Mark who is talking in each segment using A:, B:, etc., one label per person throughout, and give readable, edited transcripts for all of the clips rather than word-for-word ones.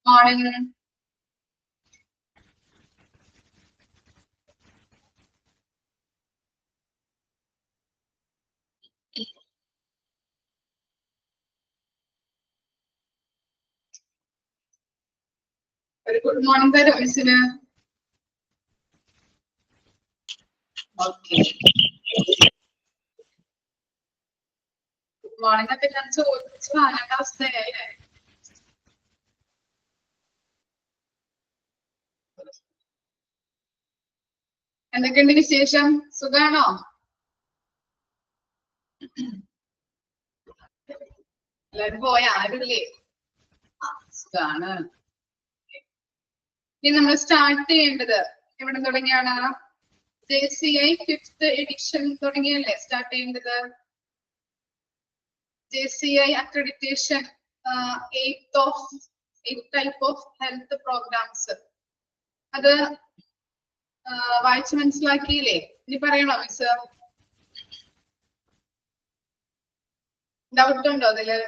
A: Morning. Very good morning, Miss. Okay. Good morning. I think I'm so എന്തൊക്കെയുണ്ട് വിശേഷം? സുഖാണോ? എല്ലാരും പോയാ? ആരുമില്ലേ? സുഖാണ്. ഇനി നമ്മൾ സ്റ്റാർട്ട് ചെയ്യേണ്ടത് എവിടെ തുടങ്ങിയാണ്? JCI 5th edition തുടങ്ങിയല്ലേ സ്റ്റാർട്ട് ചെയ്യേണ്ടത്? JCI accreditation 8 type of health programs. അത് വായിച്ച് മനസ്സിലാക്കിയില്ലേ? ഇനി പറയണോ മിസ്? ഡൗട്ട് ഉണ്ടോ അതില്?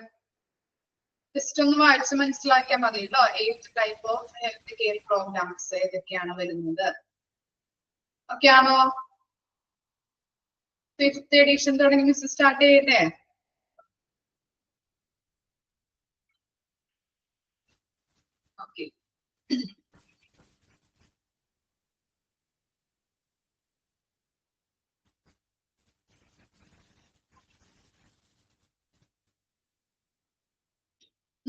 A: ജസ്റ്റ് ഒന്ന് വായിച്ച് മനസ്സിലാക്കിയാൽ മതി കേട്ടോ. 8 type of health care programs ഏതൊക്കെയാണ് വരുന്നത്? ഓക്കെ ആണോ? 5th edition തുടങ്ങി മിസ് സ്റ്റാർട്ട് ചെയ്യട്ടെ? ഓക്കെ.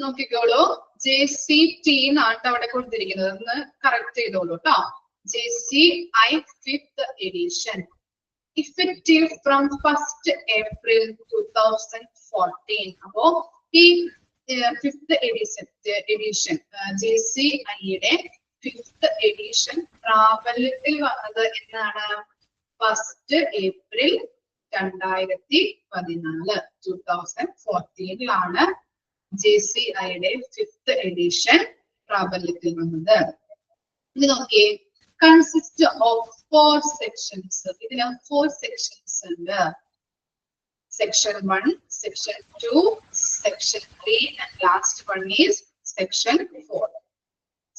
A: നോക്കിക്കോളൂ. JCT എന്നാണ് അവിടെ കൊടുത്തിരിക്കുന്നത്. ഒന്ന് കറക്റ്റ് ചെയ്തോളൂ കേട്ടോ. JCI 5th edition. Effective from 1st April 2014. അപ്പോ ഈ 5th edition JCIയുടെ 5th edition പ്രാബല്യത്തിൽ വന്നത് എന്നാണ്? 1st April 2014. 2014 JCIയുടെ 5th edition പ്രാബല്യത്തിൽ വന്നത്. ഇത് നോക്കിയേ. Consists of 4 sections. ഇതിന് 4 sections ഉണ്ട്. Section 1, Section 2, Section 3 and last one is Section 4.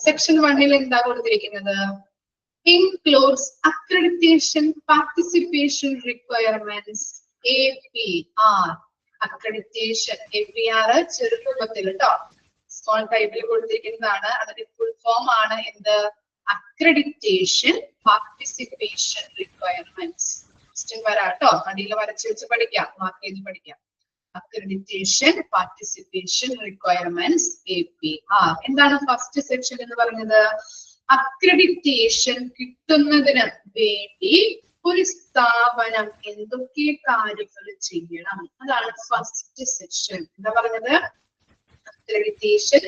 A: Section 1 എന്താ കൊടുത്തിരിക്കുന്നത്? Includes accreditation participation requirements APR. Accreditation APR ചെറുപ്പത്തിൽ കേട്ടോ. സ്മോൾ ടൈപ്പിൽ കൊടുത്തിരിക്കുന്നതാണ്. അതിന്റെ ഫുൾ ഫോം ആണ് എന്ത്? Accreditation participation requirements. വരാട്ടോ. അടിയിൽ വരച്ച് വെച്ച് പഠിക്കാം. മാർക്ക് ചെയ്ത് പഠിക്കാം. Accreditation participation requirements APR. എന്താണ് ഫസ്റ്റ് സെക്ഷൻ എന്ന് പറഞ്ഞത്? അക്രഡിറ്റേഷൻ കിട്ടുന്നതിന് വേണ്ടി ഒരു സ്ഥാപനം എന്തൊക്കെ കാര്യങ്ങൾ ചെയ്യണം? അതാണ് ഫസ്റ്റ് സെക്ഷൻ. എന്താ പറഞ്ഞത്? അക്രഡിറ്റേഷൻ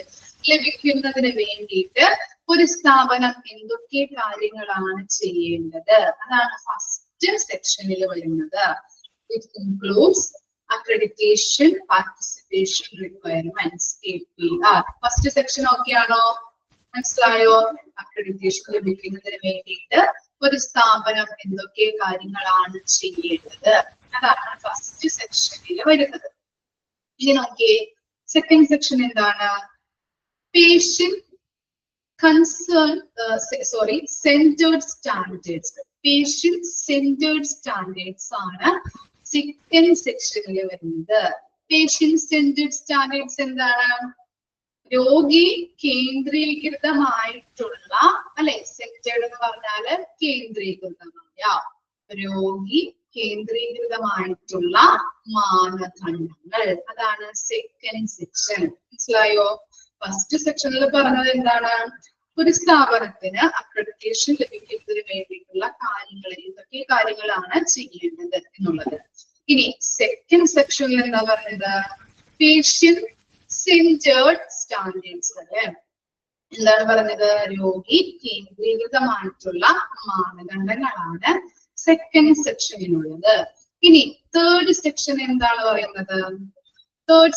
A: ലഭിക്കുന്നതിന് വേണ്ടിയിട്ട് ഒരു സ്ഥാപനം എന്തൊക്കെ കാര്യങ്ങളാണ് ചെയ്യേണ്ടത്? അതാണ് ഫസ്റ്റ് സെക്ഷനിൽ വരുന്നത്. It includes accreditation participation requirements APR. First section okay ആണോ? മനസ്സിലായോ? അക്രഡിറ്റേഷൻ ലഭിക്കുന്നതിന് വേണ്ടിയിട്ട് ഒരു സ്ഥാപനം എന്തൊക്കെ കാര്യങ്ങളാണ് ചെയ്യേണ്ടത്? അതാണ് ഫസ്റ്റ് സെക്ഷനിൽ വരുന്നത്. ഇനി നോക്കിയേ. സെക്കൻഡ് സെക്ഷൻ എന്താണ്? Patient centered standards. Patient centered standards ആണ് സെക്കൻഡ് സെക്ഷനിൽ വരുന്നത്. Patient centered standards എന്താണ്? രോഗി കേന്ദ്രീകൃതമായിട്ടുള്ള, അല്ലെ? സെന്റേർഡ് എന്ന് പറഞ്ഞാല് കേന്ദ്രീകൃതമായ, രോഗി കേന്ദ്രീകൃതമായിട്ടുള്ള മാനദണ്ഡങ്ങൾ. അതാണ് സെക്കൻഡ് സെക്ഷൻ. മനസ്സിലായോ? ഫസ്റ്റ് സെക്ഷനിൽ പറഞ്ഞത് എന്താണ്? ഒരു സ്ഥാപനത്തിന് അക്രഡിറ്റേഷൻ ലഭിക്കുന്നതിന് വേണ്ടിയിട്ടുള്ള കാര്യങ്ങൾ, എന്തൊക്കെ കാര്യങ്ങളാണ് ചെയ്യേണ്ടത് എന്നുള്ളത്. ഇനി സെക്കൻഡ് സെക്ഷനിൽ എന്താ പറഞ്ഞത്? Patient centred standards. അല്ലെ? എന്താണ് പറഞ്ഞത്? രോഗി കേന്ദ്രീകൃതമായിട്ടുള്ള മാനദണ്ഡങ്ങളാണ് സെക്കൻഡ് സെക്ഷനിലുള്ളത്. ഇനി തേർഡ് സെക്ഷൻ എന്താണ് പറയുന്നത്? Third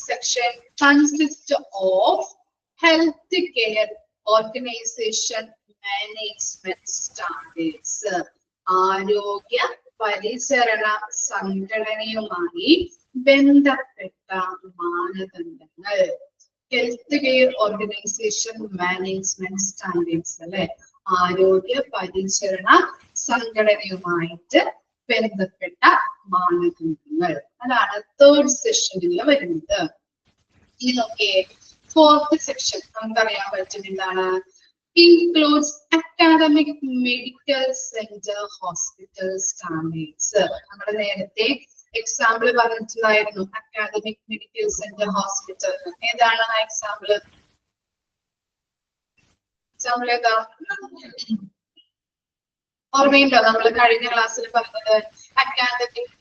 A: section consists of healthcare organization management standards. ആരോഗ്യ പരിചരണ സംഘടനയുമായി ബന്ധപ്പെട്ട മാനദണ്ഡങ്ങൾ. Health care organisation management standards അല്ലെ, ആരോഗ്യ പരിചരണ സംഘടനയുമായിട്ട് ബന്ധപ്പെട്ട മാനദണ്ഡങ്ങൾ. അതാണ് തേർഡ് സെഷനിൽ വരുന്നത്. ഇനി നോക്കിയേ, ഫോർത്ത് സെക്ഷൻ നമുക്കറിയാൻ പറ്റും എന്താണ്, includes academic medical center hospital standards. നമ്മുടെ നേരത്തെ എക്സാമ്പിൾ പറഞ്ഞിട്ടുണ്ടായിരുന്നു അക്കാദമിക് മെഡിക്കൽ സെന്റർ ഹോസ്പിറ്റൽ. ഏതാണ് ആ എക്സാമ്പിൾ? എക്സാമ്പിൾ ഏതാ ഓർമ്മയുണ്ടോ? നമ്മൾ കഴിഞ്ഞ ക്ലാസ്സിൽ പറഞ്ഞത് അക്കാദമിക്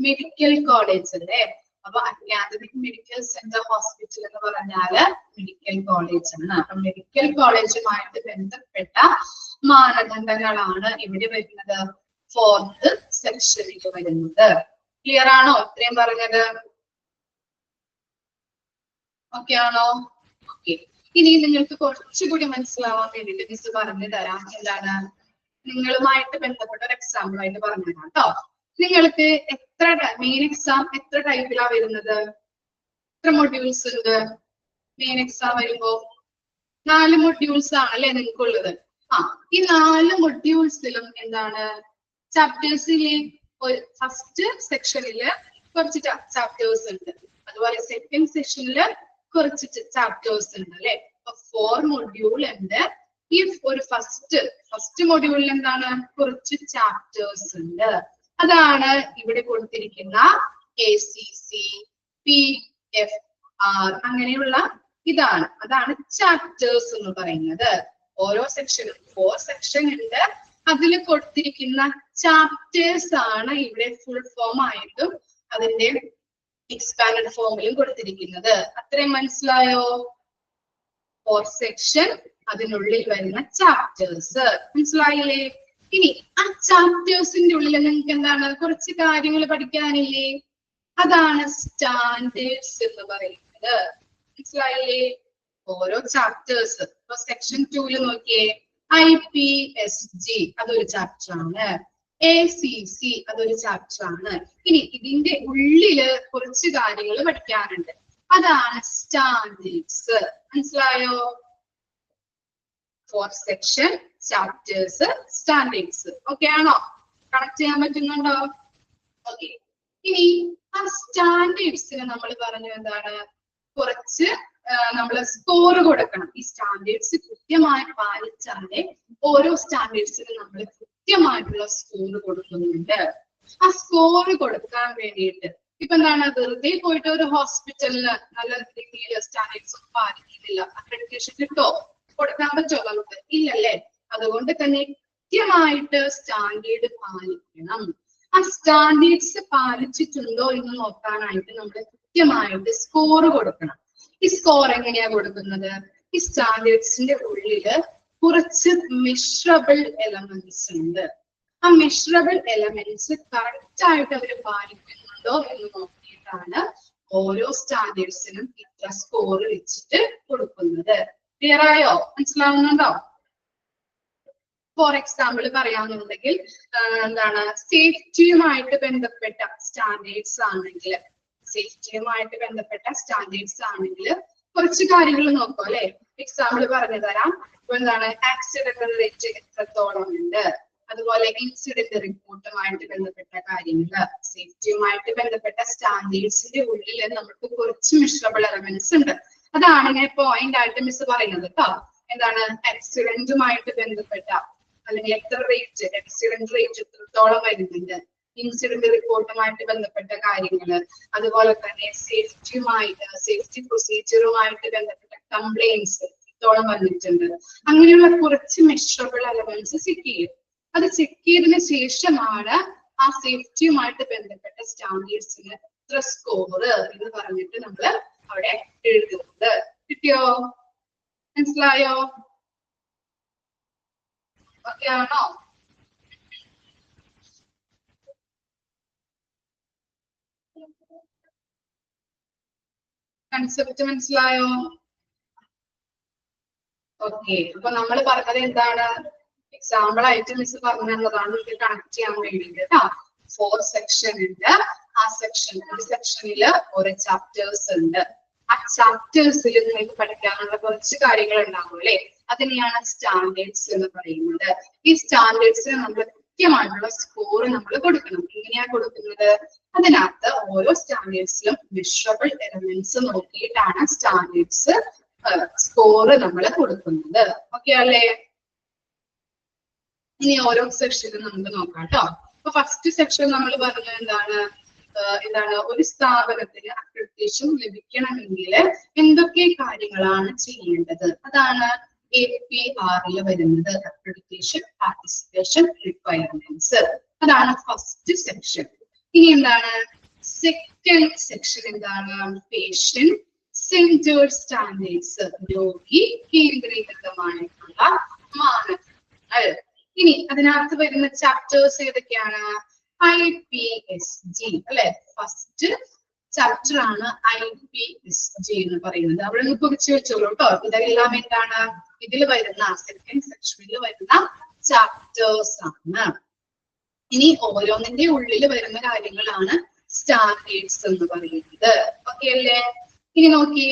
A: മെഡിക്കൽ കോളേജ് അല്ലേ. അപ്പൊ അക്കാദമിക് മെഡിക്കൽ സെന്റർ ഹോസ്പിറ്റൽ എന്ന് പറഞ്ഞാല് മെഡിക്കൽ കോളേജ് ആണ്. അപ്പൊ മെഡിക്കൽ കോളേജുമായിട്ട് ബന്ധപ്പെട്ട മാനദണ്ഡങ്ങളാണ് ഇവിടെ വരുന്നത്, ഫോർത്ത് സെക്ഷനിൽ വരുന്നത്. ക്ലിയർ ആണോ ഇത്രയും പറഞ്ഞത്? ഓക്കെ ആണോ? ഓക്കെ. ഇനി നിങ്ങൾക്ക് കുറച്ചുകൂടി മനസ്സിലാവാൻ വേണ്ടിയിട്ട് മിസ് പറഞ്ഞു തരാം. എന്താണ്, നിങ്ങളുമായിട്ട് ബന്ധപ്പെട്ട ഒരു എക്സാമ്പിൾ ആയിട്ട് പറഞ്ഞു തരാം കേട്ടോ. നിങ്ങൾക്ക് എത്ര മെയിൻ എക്സാം എത്ര ടൈപ്പിലാ വരുന്നത്? എത്ര മൊഡ്യൂൾസ് ഉണ്ട് മെയിൻ എക്സാം വരുമ്പോ? 4 മൊഡ്യൂൾസ് ആണല്ലേ നിങ്ങൾക്കുള്ളത്. ഈ 4 മൊഡ്യൂൾസിലും എന്താണ്, ചാപ്റ്റേഴ്സിലെ ഫസ്റ്റ് സെക്ഷനില് കുറച്ച് ചാപ്റ്റേഴ്സ് ഉണ്ട്, അതുപോലെ സെക്കൻഡ് സെക്ഷനില് കുറച്ച് ചാപ്റ്റേഴ്സ് ഉണ്ട് അല്ലെ. 4 മൊഡ്യൂൾ ഉണ്ട്. ഈ ഒരു ഫസ്റ്റ് മൊഡ്യൂളിൽ എന്താണ്, കുറച്ച് ചാപ്റ്റേഴ്സ് ഉണ്ട്. അതാണ് ഇവിടെ കൊടുത്തിരിക്കുന്ന ACC, PFR അങ്ങനെയുള്ള അതാണ് ചാപ്റ്റേഴ്സ് എന്ന് പറയുന്നത്. ഓരോ സെക്ഷനും 4 സെക്ഷൻ ഉണ്ട്. അതിൽ കൊടുത്തിരിക്കുന്ന ചാപ്റ്റേഴ്സ് ആണ് ഇവിടെ ഫുൾ ഫോം ആയിട്ടും അതിന്റെ എക്സ്പാൻഡഡ് ഫോമിലും കൊടുത്തിരിക്കുന്നത്. അത്രയും മനസ്സിലായോ? 4 സെക്ഷൻ, അതിനുള്ളിൽ വരുന്ന ചാപ്റ്റേഴ്സ് മനസ്സിലായില്ലേ? ഇനി ആ ചാപ്റ്റേഴ്സിന്റെ ഉള്ളിൽ നിങ്ങൾക്ക് എന്താണ്, കുറച്ച് കാര്യങ്ങൾ പഠിക്കാനില്ലേ? അതാണ് സ്റ്റാൻഡേർഡ്സ് എന്ന് പറയുന്നത്. മനസ്സിലായില്ലേ? ഓരോ ചാപ്റ്റേഴ്സ്. ഇപ്പൊ സെക്ഷൻ 2 നോക്കിയേ, IPSG അതൊരു ചാപ്റ്റർ ആണ്, ACC അതൊരു ചാപ്റ്റർ ആണ്. ഇനി ഇതിന്റെ ഉള്ളില് കുറച്ച് കാര്യങ്ങൾ പഠിക്കാനുണ്ട്, അതാണ് സ്റ്റാൻഡേർഡ്സ്. മനസ്സിലായോ? 4 സെക്ഷൻ, ചാപ്റ്റേഴ്സ്, സ്റ്റാൻഡേർഡ്സ്. ഓക്കെ ആണോ? കണക്ട് ചെയ്യാൻ പറ്റുന്നുണ്ടോ? ഓക്കെ. ഇനി ആ സ്റ്റാൻഡേർഡ്സിന് നമ്മൾ പറഞ്ഞു എന്താണ്, കുറച്ച് നമ്മൾ സ്കോർ കൊടുക്കണം. ഈ സ്റ്റാൻഡേർഡ്സ് കൃത്യമായി പാലിച്ചാലേ ഓരോ സ്റ്റാൻഡേർഡ്സിനും നമ്മൾ കൃത്യമായിട്ടുള്ള സ്കോർ കൊടുക്കുന്നുണ്ട്. ആ സ്കോർ കൊടുക്കാൻ വേണ്ടിയിട്ട് ഇപ്പൊ എന്താണ്, വെറുതെ പോയിട്ട് ഒരു ഹോസ്പിറ്റലിന് നല്ല രീതിയിൽ സ്റ്റാൻഡേർഡ്സ് പാലിക്കുന്നില്ല, അക്രഡിറ്റേഷൻ കിട്ടോ? കൊടുക്കാൻ പറ്റുമോ നമുക്ക്? ഇല്ലല്ലേ. അതുകൊണ്ട് തന്നെ കൃത്യമായിട്ട് സ്റ്റാൻഡേർഡ് പാലിക്കണം. ആ സ്റ്റാൻഡേർഡ്സ് പാലിച്ചിട്ടുണ്ടോ എന്ന് നോക്കാനായിട്ട് നമ്മൾ കൃത്യമായിട്ട് സ്കോർ കൊടുക്കണം. ഈ സ്കോർ എങ്ങനെയാ കൊടുക്കുന്നത്? ഈ സ്റ്റാൻഡേർഡ്സിന്റെ ഉള്ളില് കുറച്ച് മെഷറബിൾ എലമെന്റ്സ് ഉണ്ട്. ആ മെഷറബിൾ എലമെന്റ്സ് കറക്റ്റ് ആയിട്ട് അവർ പാലിക്കുന്നുണ്ടോ എന്ന് നോക്കിയിട്ടാണ് ഓരോ സ്റ്റാൻഡേർഡ്സിനും ഇത്ര സ്കോർ വെച്ചിട്ട് കൊടുക്കുന്നത്. ക്ലിയർ ആയോ? മനസ്സിലാവുന്നുണ്ടോ? ഫോർ എക്സാമ്പിൾ പറയാമെന്നുണ്ടെങ്കിൽ എന്താണ്, സേഫ്റ്റിയുമായിട്ട് ബന്ധപ്പെട്ട സ്റ്റാൻഡേർഡ്സ് ആണെങ്കിൽ കുറച്ച് കാര്യങ്ങൾ നോക്കും അല്ലെ. എക്സാമ്പിൾ പറഞ്ഞു തരാം. ഇപ്പൊ എന്താണ്, ആക്സിഡന്റൽ റേറ്റ് എത്രത്തോളം ഉണ്ട്, അതുപോലെ ഇൻസിഡന്റ് റിപ്പോർട്ടുമായിട്ട് ബന്ധപ്പെട്ട കാര്യങ്ങൾ, സേഫ്റ്റിയുമായിട്ട് ബന്ധപ്പെട്ട സ്റ്റാൻഡേർഡ്സിന്റെ ഉള്ളിൽ നമുക്ക് കുറച്ച് മെഷറബിൾ എലമെന്റ്സ് ഉണ്ട്. അതാണ് ഇങ്ങനെ പോയിന്റ് ആയിട്ട് മിസ് പറയുന്നത് കേട്ടോ. എന്താണ്, ആക്സിഡന്റുമായിട്ട് ബന്ധപ്പെട്ട അല്ലെങ്കിൽ എത്ര റേറ്റ്, ആക്സിഡന്റ് റേറ്റ് എത്രത്തോളം വരുന്നുണ്ട്, ഇൻസിഡന്റ് റിപ്പോർട്ടുമായിട്ട് ബന്ധപ്പെട്ട കാര്യങ്ങള്, അതുപോലെ തന്നെ സേഫ്റ്റി പ്രൊസീജിയറുമായിട്ട് ബന്ധപ്പെട്ട കംപ്ലൈന്റ്സ് എത്രത്തോളം വന്നിട്ടുണ്ട്. അങ്ങനെയുള്ള കുറച്ച് മെഷറബിൾ എലമെന്റ്സ് ചെക്ക് ചെയ്യും. അത് ചെക്ക് ചെയ്തതിനു ശേഷമാണ് ആ സേഫ്റ്റിയുമായിട്ട് ബന്ധപ്പെട്ട സ്റ്റാൻഡേർഡ്സിന് എത്ര സ്കോർ എന്ന് പറഞ്ഞിട്ട് നമ്മൾ അവിടെ എഴുതുന്നത്. കിട്ടിയോ? മനസ്സിലായോ? ഓക്കെ ആണോ? കൺസെപ്റ്റ് മനസ്സിലായോ? ഓക്കെ. അപ്പൊ നമ്മൾ പറഞ്ഞത് എന്താണ്, എക്സാമ്പിൾ ആയിട്ട് മിസ് പറഞ്ഞുള്ളതാണ് ഇത് കണക്ട് ചെയ്യാൻ വേണ്ടിയിട്ട് കേട്ടോ. 4 സെക്ഷൻ ഉണ്ട്. ആ സെക്ഷനില് ഓരോ ചാപ്റ്റേഴ്സ് ഉണ്ട്. ആ ചാപ്റ്റേഴ്സിൽ നിങ്ങൾക്ക് പഠിക്കാനുള്ള കുറച്ച് കാര്യങ്ങൾ ഉണ്ടാകും അല്ലെ. അതിനെയാണ് സ്റ്റാൻഡേർഡ്സ് എന്ന് പറയുന്നത്. ഈ സ്റ്റാൻഡേർഡ്സിന് നമ്മൾ കൃത്യമായിട്ടുള്ള സ്കോർ നമ്മൾ കൊടുക്കണം. എങ്ങനെയാ കൊടുക്കുന്നത്? അതിനകത്ത് ഓരോ സ്റ്റാൻഡേർഡ്സിലും മെഷറബിൾ എലമെന്റ്സ് നോക്കിയിട്ടാണ് സ്റ്റാൻഡേർഡ്സ് സ്കോർ നമ്മൾ കൊടുക്കുന്നത്. ഓക്കെ അല്ലേ? ഇനി ഓരോ സെക്ഷനും നമുക്ക് നോക്കാം കേട്ടോ. അപ്പൊ ഫസ്റ്റ് സെക്ഷൻ നമ്മൾ പറഞ്ഞത് എന്താണ് ഒരു സ്ഥാപനത്തിന് അക്രഡിറ്റേഷൻ ലഭിക്കണമെങ്കിൽ എന്തൊക്കെ കാര്യങ്ങളാണ് ചെയ്യേണ്ടത്? അതാണ് APR വരുന്നത്. Accreditation participation requirements. അതാണ് ഫസ്റ്റ് സെക്ഷൻ. ഇനി എന്താണ് സെക്കൻഡ് സെക്ഷൻ? എന്താണ് പേഷ്യന്റ് സെന്റേർഡ് സ്റ്റാൻഡേർഡ്സ്. രോഗി കേന്ദ്രീകൃതമായിട്ടുള്ള മാനദണ്ഡങ്ങൾ. ഇനി അതിനകത്ത് വരുന്ന ചാപ്റ്റേഴ്സ് ഏതൊക്കെയാണ്? IPSG അല്ലെ. ഫസ്റ്റ് ചാപ്റ്റർ ആണ് IPSG എന്ന് പറയുന്നത്. അവിടെ നിന്ന് കുറിച്ച് വെച്ചോളൂ കേട്ടോ. ഇതെല്ലാം എന്താണ് ഇതിൽ വരുന്ന സെക്കൻഡ് സെക്ഷനിൽ വരുന്ന ചാപ്റ്റേഴ്സ് ആണ്. ഇനി ഓരോന്നിന്റെ ഉള്ളിൽ വരുന്ന കാര്യങ്ങളാണ് സ്റ്റാൻഡേർഡ്സ് എന്ന് പറയുന്നത്. ഓക്കെ അല്ലേ? ഇനി നോക്കി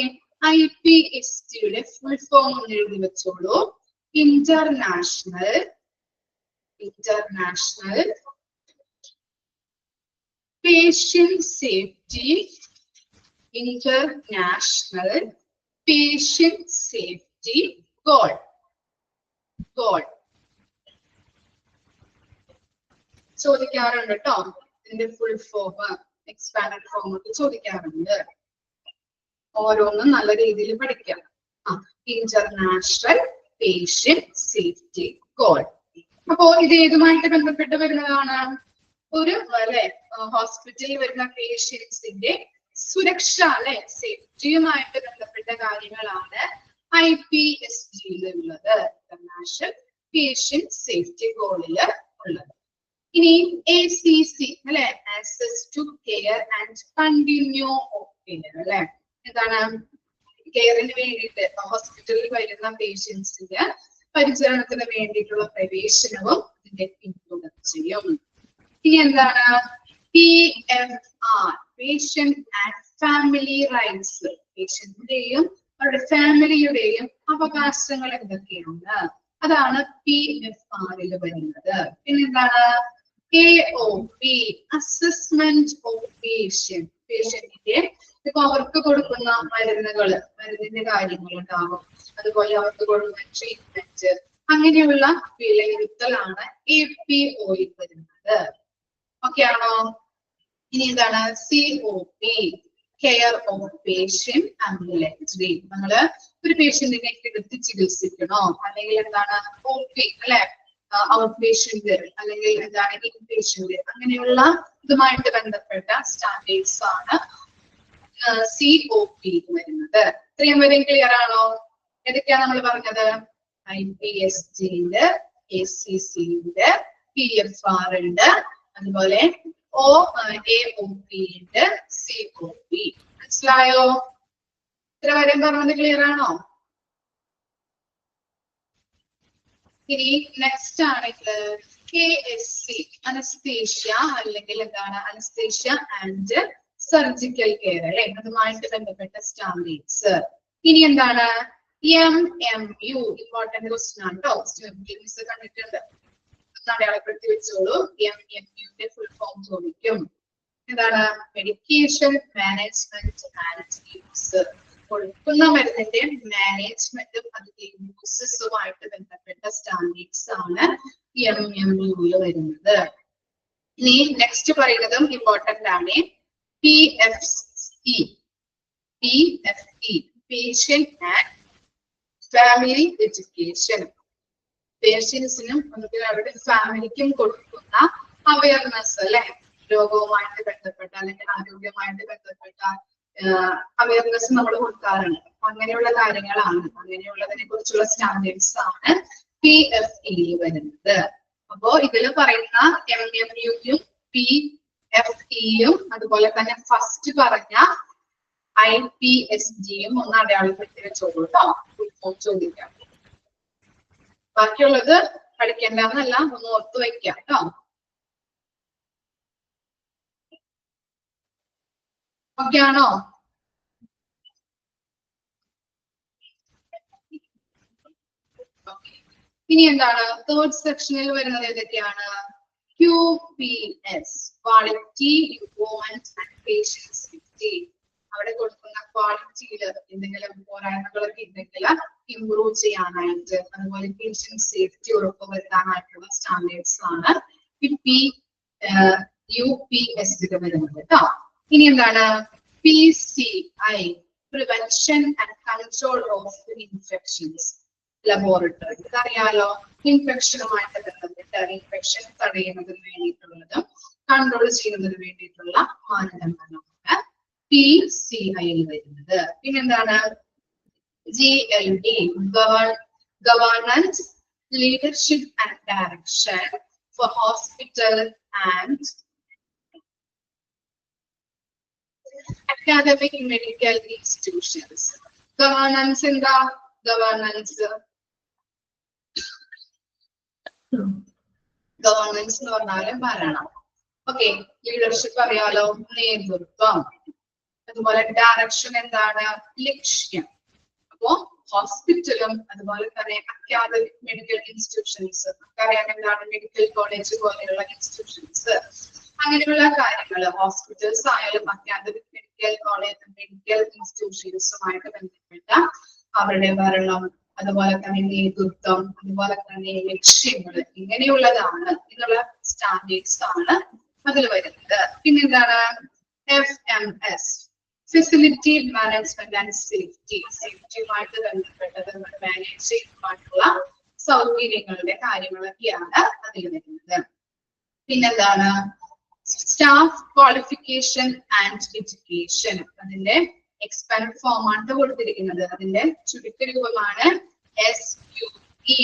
A: IPSGയുടെ ഫുൾ ഫോം ഒന്ന് എഴുതി വെച്ചോളൂ. International patient safety, international patient safety goal. ചോദിക്കാറുണ്ട് കേട്ടോ. ഇതിന്റെ ഫുൾ ഫോം എക്സ്പാൻഡഡ് ഫോം ഒക്കെ ചോദിക്കാറുണ്ട്. ഓരോന്നും നല്ല രീതിയിൽ പഠിക്കാം. International patient safety goal. അപ്പോ ഇത് ഏതുമായിട്ട് ബന്ധപ്പെട്ട് വരുന്നതാണ്? ഒരു ഹോസ്പിറ്റലിൽ വരുന്ന പേഷ്യൻസിന്റെ സുരക്ഷ അല്ലെ, സേഫ്റ്റിയുമായിട്ട് ബന്ധപ്പെട്ട കാര്യങ്ങളാണ് IPSGയിലുള്ളത്. ഇന്റർനാഷണൽ പേഷ്യന്റ് സേഫ്റ്റി ഗോളില് ഉള്ളത്. ഇനി ACC അല്ലെ, access to care and continue of care അല്ലെ. എന്താണ്? കെയറിന് വേണ്ടിയിട്ട് ഹോസ്പിറ്റലിൽ വരുന്ന പേഷ്യൻസിന്റെ പരിചരണത്തിന് വേണ്ടിയിട്ടുള്ള പ്രവേശനവും ഇതിന്റെ പിന്തുടർച്ചയും. ഇനി എന്താണ്? PFR patient and family rights. പേഷ്യന്റിന്റെയും അവരുടെ ഫാമിലിയുടെയും അവകാശങ്ങൾ എന്തൊക്കെയാണ്? അതാണ് PFRൽ വരുന്നത്. പിന്നെന്താണ്? AOP assessment of patient. പേഷ്യന്റിന്റെ ഇപ്പൊ അവർക്ക് കൊടുക്കുന്ന മരുന്നിന്റെ കാര്യങ്ങൾ ഉണ്ടാവും. അതുപോലെ അവർക്ക് കൊടുക്കുന്ന ട്രീറ്റ്മെന്റ്, അങ്ങനെയുള്ള വിലയിരുത്തലാണ് APOയിൽ വരുന്നത്. ഓക്കെ ആണോ? ഇനി എന്താണ്? COP കെയർ ഓഫ് പേഷ്യന്റ് ആംബുലൻസറി. നമ്മള് ഒരു പേഷ്യന്റിനെ എടുത്ത് ചികിത്സിക്കണോ, അല്ലെങ്കിൽ എന്താണ് OP അല്ലെ, ഔട്ട് പേഷ്യന്റ്, അല്ലെങ്കിൽ എന്താണ് ഇൻപേഷ്യന്റ്, അങ്ങനെയുള്ള ഇതുമായിട്ട് ബന്ധപ്പെട്ട സ്റ്റാൻഡേർഡ്സ് ആണ് COP വരുന്നത്. ഇത്രയും വരെ ക്ലിയർ ആണോ? ഏതൊക്കെയാണ് നമ്മൾ പറഞ്ഞത്? IPSG ഉണ്ട്, ACC ഉണ്ട്, PFR ഉണ്ട്, അതുപോലെ AOP ഉണ്ട്, COP. മനസ്സിലായോ? ഇത്ര വരെ പറഞ്ഞത് ക്ലിയർ ആണോ? ഇനി നെക്സ്റ്റ് ആണെങ്കിൽ KSC അനസ്തേഷ്യ, അല്ലെങ്കിൽ എന്താണ് അനസ്തേഷ്യ ആൻഡ് സർജിക്കൽ കെയർ അല്ലെ, അതുമായിട്ട് ബന്ധപ്പെട്ട സ്റ്റാൻഡേർഡ്സ്. ഇനി എന്താണ്? MMU ഇമ്പോർട്ടന്റ് ക്വസ്റ്റ്യൻ ആണ് കേട്ടോ. കണ്ടിട്ടുണ്ട്, അടയാളപ്പെടുത്തി വെച്ചോളൂ. MMUന്റെ ഫുൾ ഫോം ചോദിക്കും. എന്താണ്? Medication management and use. കൊടുക്കുന്ന മരുന്നിന്റെ മാനേജ്മെന്റും അതിന്റെ യൂസസുമായിട്ട് ബന്ധപ്പെട്ട സ്റ്റാൻഡേർഡ്സ് ആണ് MMUയിൽ വരുന്നത്. ഇനി നെക്സ്റ്റ് പറയുന്നതും ഇമ്പോർട്ടന്റ് ആണ്. PFE patient and family education. പേഷ്യൻസിനും അവരുടെ ഫാമിലിക്കും കൊടുക്കുന്ന അവയർനെസ് അല്ലെ, രോഗവുമായിട്ട് ബന്ധപ്പെട്ട അല്ലെങ്കിൽ ആരോഗ്യമായിട്ട് ബന്ധപ്പെട്ട അവയർനെസ് നമ്മൾ കൊടുക്കാറുണ്ട്. അങ്ങനെയുള്ള കാര്യങ്ങളാണ്, അങ്ങനെയുള്ളതിനെ കുറിച്ചുള്ള സ്റ്റാൻഡേർഡ്സ് ആണ് PFE വരുന്നത്. അപ്പോ ഇതിൽ പറയുന്ന MMUയും PFEയും അതുപോലെ തന്നെ ഫസ്റ്റ് പറഞ്ഞ IPSGയും ഒന്ന് അടയാളപ്പെടുത്തി വെച്ചോളൂ കേട്ടോ. ചോദിക്കാം. ബാക്കിയുള്ളത് പഠിക്കേണ്ടെന്നല്ല, ഒന്ന് ഓർത്ത് വയ്ക്കാം കേട്ടോ. ഓക്കെ ആണോ? ഇനി എന്താണ് തേർഡ് സെക്ഷനിൽ വരുന്നത് ഏതൊക്കെയാണ്? QPS, quality improvement and patient safety. അവിടെ കൊടുക്കുന്ന ക്വാളിറ്റിയിൽ എന്തെങ്കിലും പോരായ്മകളൊക്കെ ഉണ്ടെങ്കിൽ ഇംപ്രൂവ് ചെയ്യാനായിട്ട്, അതുപോലെ പേഷ്യന്റ് സേഫ്റ്റി ഉറപ്പുവരുത്താനായിട്ടുള്ള സ്റ്റാൻഡേർഡ്സ് ആണ് UPS വരുന്നത് കേട്ടോ. ഇനി എന്താണ് PCI, prevention and control of infections laboratory. ഇതറിയാലോ, ഇൻഫെക്ഷനുമായിട്ട് ബന്ധപ്പെട്ട് ഇൻഫെക്ഷൻ തടയുന്നതിന് വേണ്ടിയിട്ടുള്ളതും കൺട്രോൾ ചെയ്യുന്നതിന് വേണ്ടിയിട്ടുള്ള മാനദണ്ഡങ്ങളാണ് PCI വരുന്നത്. പിന്നെന്താണ് GLD, governance, leadership and direction four hospital and academic medical institutions. Governance എന്താ? ഗവേണൻസ് എന്ന് പറഞ്ഞാലും ഭരണം. ഓക്കെ, ലീഡർഷിപ്പ് അറിയാലോ, നേതൃത്വം. അതുപോലെ ഡയറക്ഷൻ എന്താണ്? ലക്ഷ്യം. അപ്പോ ഹോസ്പിറ്റലും അതുപോലെ തന്നെ അക്കാദമിക് മെഡിക്കൽ ഇൻസ്റ്റിറ്റ്യൂഷൻസ്, അറിയാൻ എന്താണ് മെഡിക്കൽ കോളേജ് പോലെയുള്ള ഇൻസ്റ്റിറ്റ്യൂഷൻസ്, അങ്ങനെയുള്ള കാര്യങ്ങൾ ഹോസ്പിറ്റൽസ് ആയാലും അക്കാദമിക് മെഡിക്കൽ കോളേജ് മെഡിക്കൽ ഇൻസ്റ്റിറ്റ്യൂഷൻസുമായിട്ട് ബന്ധപ്പെട്ട അവരുടെ ഭരണം, അതുപോലെ തന്നെ നേതൃത്വം, അതുപോലെ തന്നെ ലക്ഷ്യങ്ങൾ, ഇങ്ങനെയുള്ളതാണ് എന്നുള്ള സ്റ്റാൻഡേർഡ്സ് ആണ് അതിൽ വരുന്നത്. പിന്നെന്താണ് FMS, facility management and safety. സേഫ്റ്റിയുമായിട്ട് ബന്ധപ്പെട്ടത് മാനേജ് ചെയ്യുന്നതുമായിട്ടുള്ള സൗകര്യങ്ങളുടെ കാര്യങ്ങളൊക്കെയാണ് അതിൽ വരുന്നത്. പിന്നെന്താണ് സ്റ്റാഫ് ക്വാളിഫിക്കേഷൻ ആൻഡ് എഡ്യൂക്കേഷൻ. അതിന്റെ എക്സ്പാൻഡ് ഫോം ആണ് കൊടുത്തിരിക്കുന്നത്. അതിന്റെ ചുരുക്കരൂപമാണ് SQE.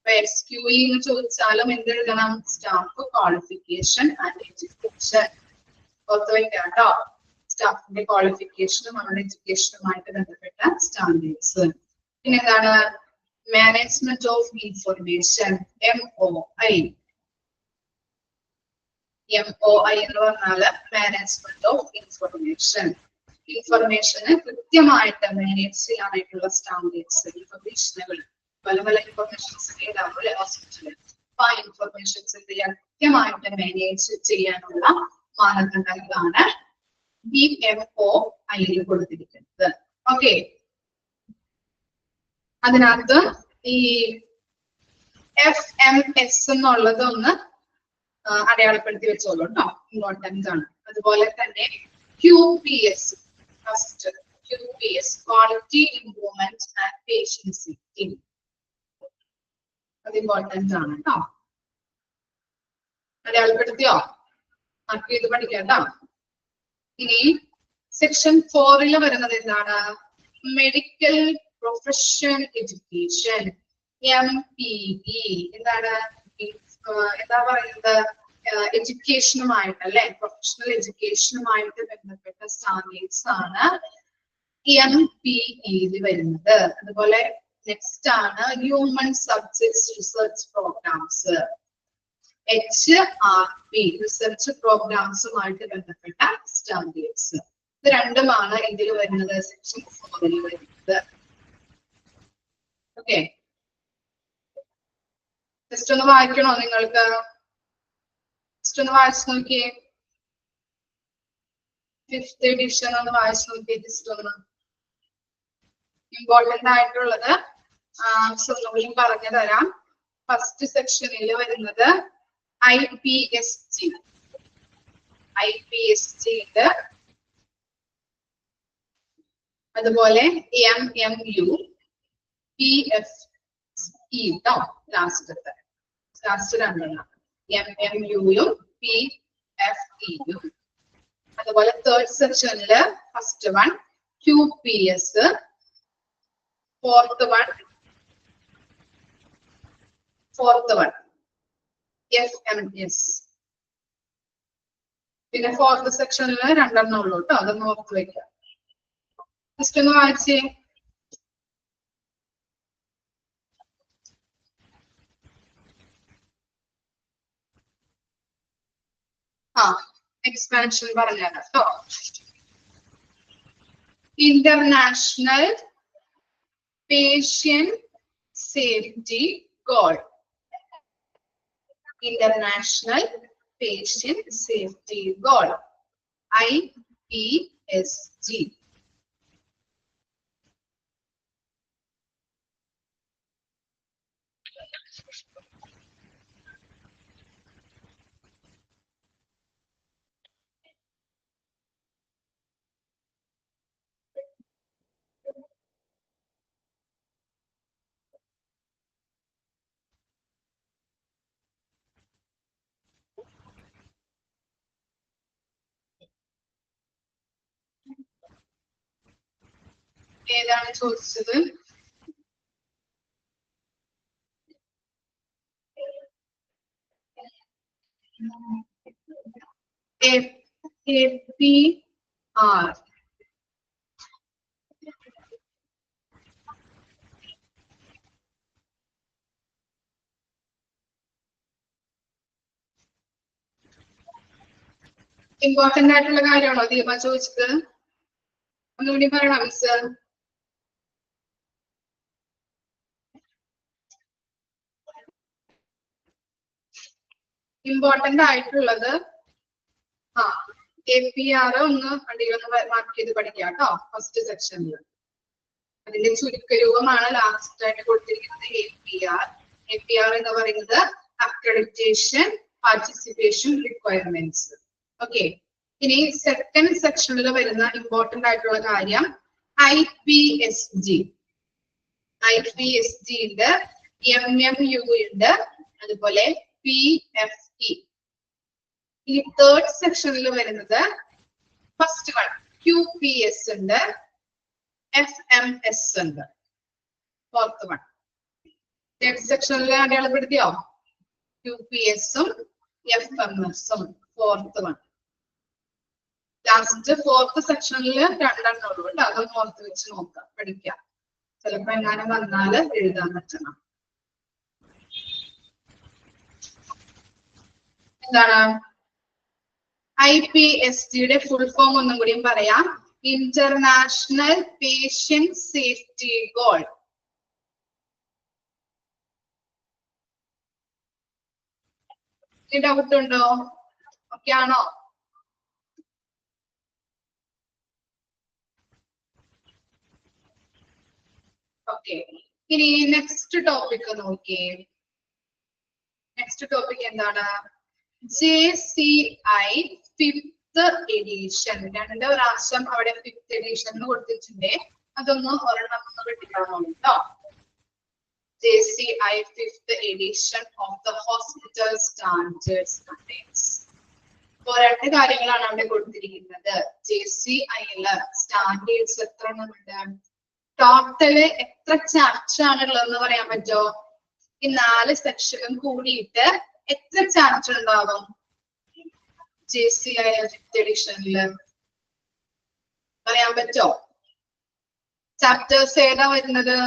A: SQE എന്ന് ചോദിച്ചാലും എന്തെഴുതണം? Staff qualification and education. ഓർത്ത് വയ്ക്കാം കേട്ടോ. സ്റ്റാഫിന്റെ ക്വാളിഫിക്കേഷനും അവരുടെ എഡ്യൂക്കേഷനുമായിട്ട് ബന്ധപ്പെട്ട സ്റ്റാൻഡേർഡ്സ്. പിന്നെന്താണ് management of information, MOI. MOI എന്ന് പറഞ്ഞാല് മാനേജ്മെന്റ് ഓഫ് ഇൻഫർമേഷൻ. ഇൻഫർമേഷന് കൃത്യമായിട്ട് മാനേജ് ചെയ്യാനായിട്ടുള്ള സ്റ്റാൻഡേർഡ്സ്. ഇൻഫർമേഷനുകൾ പല പല ഇൻഫർമേഷൻസ് ഒക്കെ ഉണ്ടാവും ഹോസ്പിറ്റലിൽ. അപ്പൊ ആ ഇൻഫർമേഷൻസ് കൃത്യമായിട്ട് മാനേജ് ചെയ്യാനുള്ള മാനദണ്ഡങ്ങളാണ് ഈ MOI കൊടുത്തിരിക്കുന്നത്. ഓക്കെ, അതിനകത്ത് ഈ FMS എന്നുള്ളത് ഒന്ന് അടയാളപ്പെടുത്തി വെച്ചോളൂ കേട്ടോ, ഇമ്പോർട്ടൻസ് ആണ്. അതുപോലെ തന്നെ QPS, first QPS, quality improvement and patient safety. അത് ഇമ്പോർട്ടൻസ് ആണ് കേട്ടോ. അടയാളപ്പെടുത്തിയോ? മാർക്ക് ചെയ്ത് പഠിക്കാം കേട്ടോ. ഇനി സെക്ഷൻ 4 വരുന്നത് എന്താണ്? Medical profession education, MPE. എന്താണ് എന്താ പറയുന്നത്? എഡ്യൂക്കേഷനുമായിട്ട് അല്ലെ, പ്രൊഫഷണൽ എഡ്യൂക്കേഷനുമായിട്ട് ബന്ധപ്പെട്ട സ്റ്റാൻഡേർഡ്സ് ആണ് MPE വരുന്നത്. അതുപോലെ നെക്സ്റ്റ് ആണ് human subjects research programs, HRP, research പ്രോഗ്രാംസുമായിട്ട് ബന്ധപ്പെട്ട സ്റ്റാൻഡേർഡ്സ്. ഇത് രണ്ടുമാണ് ഇതിൽ വരുന്നത്, സെക്ഷൻ 4 വരുന്നത്. ഓക്കെ, ജസ്റ്റ് ഒന്ന് വായിക്കണോ നിങ്ങൾക്ക്? ജസ്റ്റ് ഒന്ന് വായിച്ചു നോക്കിയേ. 5th എഡിഷൻ ഒന്ന് വായിച്ചു നോക്കിയേ. ജസ്റ്റ് ഒന്ന് ഇമ്പോർട്ടന്റ് ആയിട്ടുള്ളത് ഒന്നുകൂടി പറഞ്ഞു തരാം. ഫസ്റ്റ് സെക്ഷനിൽ വരുന്നത് IPSG ഉണ്ട്. അതുപോലെ MMU, PFE ട്ടോ, ലാസ്റ്റ് രണ്ടെണ്ണം MMUയും PFEയും. അതുപോലെ തേർഡ് സെക്ഷനില് first one QPS, fourth one FMS. പിന്നെ ഫോർത്ത് സെക്ഷനിൽ രണ്ടെണ്ണം ഉള്ളൂ കേട്ടോ, അതൊന്ന് ഓർത്ത് വെക്കാം. ജസ്റ്റ് ഒന്ന് വായിച്ചേ. എക്സ്പാൻഷൻ പറഞ്ഞാൽ കേട്ടോ. International patient safety goal. International Patient Safety Goal, IPSG. ഏതാണ് ചോദിച്ചത്? APR. ഇമ്പോർട്ടന്റ് ആയിട്ടുള്ള കാര്യമാണോ ദീപ ചോദിച്ചത്? ഒന്നുകൂടി പറയണം മിസ്. ഇമ്പോർട്ടന്റ് ആയിട്ടുള്ളത് APR ഒന്ന് അടിയിലൊന്ന് മാർക്ക് ചെയ്ത് പഠിക്കാം കേട്ടോ. ഫസ്റ്റ് സെക്ഷനിൽ അതിന്റെ ചുരുക്കരൂപമാണ് ലാസ്റ്റ് ആയിട്ട് കൊടുത്തിരിക്കുന്നത് APR. APR എന്ന് പറയുന്നത് അക്രഡിറ്റേഷൻ പാർട്ടിസിപ്പേഷൻ റിക്വയർമെന്റ്സ്. ഓക്കെ, ഇനി സെക്കൻഡ് സെക്ഷനിൽ വരുന്ന ഇമ്പോർട്ടന്റ് ആയിട്ടുള്ള കാര്യം IPSG. IPSG ഉണ്ട്, MMU ഉണ്ട്, അതുപോലെ PFE. ഇനി തേർഡ് സെക്ഷനിൽ വരുന്നത് ഫസ്റ്റ് വൺ QPS ഉണ്ട്, FMS ഉണ്ട്. ഫോർത്ത് വൺ തേർഡ് സെക്ഷനിൽ അടയാളപ്പെടുത്തിയോ? QPS-ഉം FMS-ഉം ഫോർത്ത് വൺ. ലാസ്റ്റ് ഫോർത്ത് സെക്ഷനിൽ രണ്ടെണ്ണം ഉള്ളൂ കേട്ടോ. അതൊന്ന് ഓർത്ത് വെച്ച് നോക്കാം, പഠിക്കാം. ചിലപ്പോ എങ്ങാനും വന്നാല് എഴുതാൻ പറ്റണം. എന്താണ് IPSG-യുടെ ഫുൾ ഫോം ഒന്നും കൂടിയും പറയാം. International patient safety goal. Doubt ഉണ്ടോ? ഓക്കെ ആണോ? ഓക്കെ, ഇനി നെക്സ്റ്റ് ടോപ്പിക് നോക്കിയേ. നെക്സ്റ്റ് ടോപ്പിക് എന്താണ്? JCI 5th edition. രണ്ട് പ്രാവശ്യം അവിടെ 5th എഡിഷൻ കൊടുത്തിട്ടുണ്ട്. അതൊന്ന് ഒരെണ്ണം ഒന്ന് കിട്ടിക്കാണോ കേട്ടോ. JCI 5th edition of the hospital standards contains. ഇപ്പോൾ രണ്ട് കാര്യങ്ങളാണ് അവിടെ കൊടുത്തിരിക്കുന്നത്. JCI-ല് സ്റ്റാൻഡേർഡ്സ് എത്ര എണ്ണമുണ്ട്? ടോട്ടല് എത്ര ചാപ്റ്റർ ആണുള്ളതെന്ന് പറയാൻ പറ്റോ? ഈ 4 സെക്ഷനും കൂടിയിട്ട് എത്ര ചാപ്റ്റർ ഉണ്ടാവും JCI 5th എഡിഷനില്? പറയാൻ പറ്റോ? ചാപ്റ്റേഴ്സ് ഏതാ വരുന്നത്?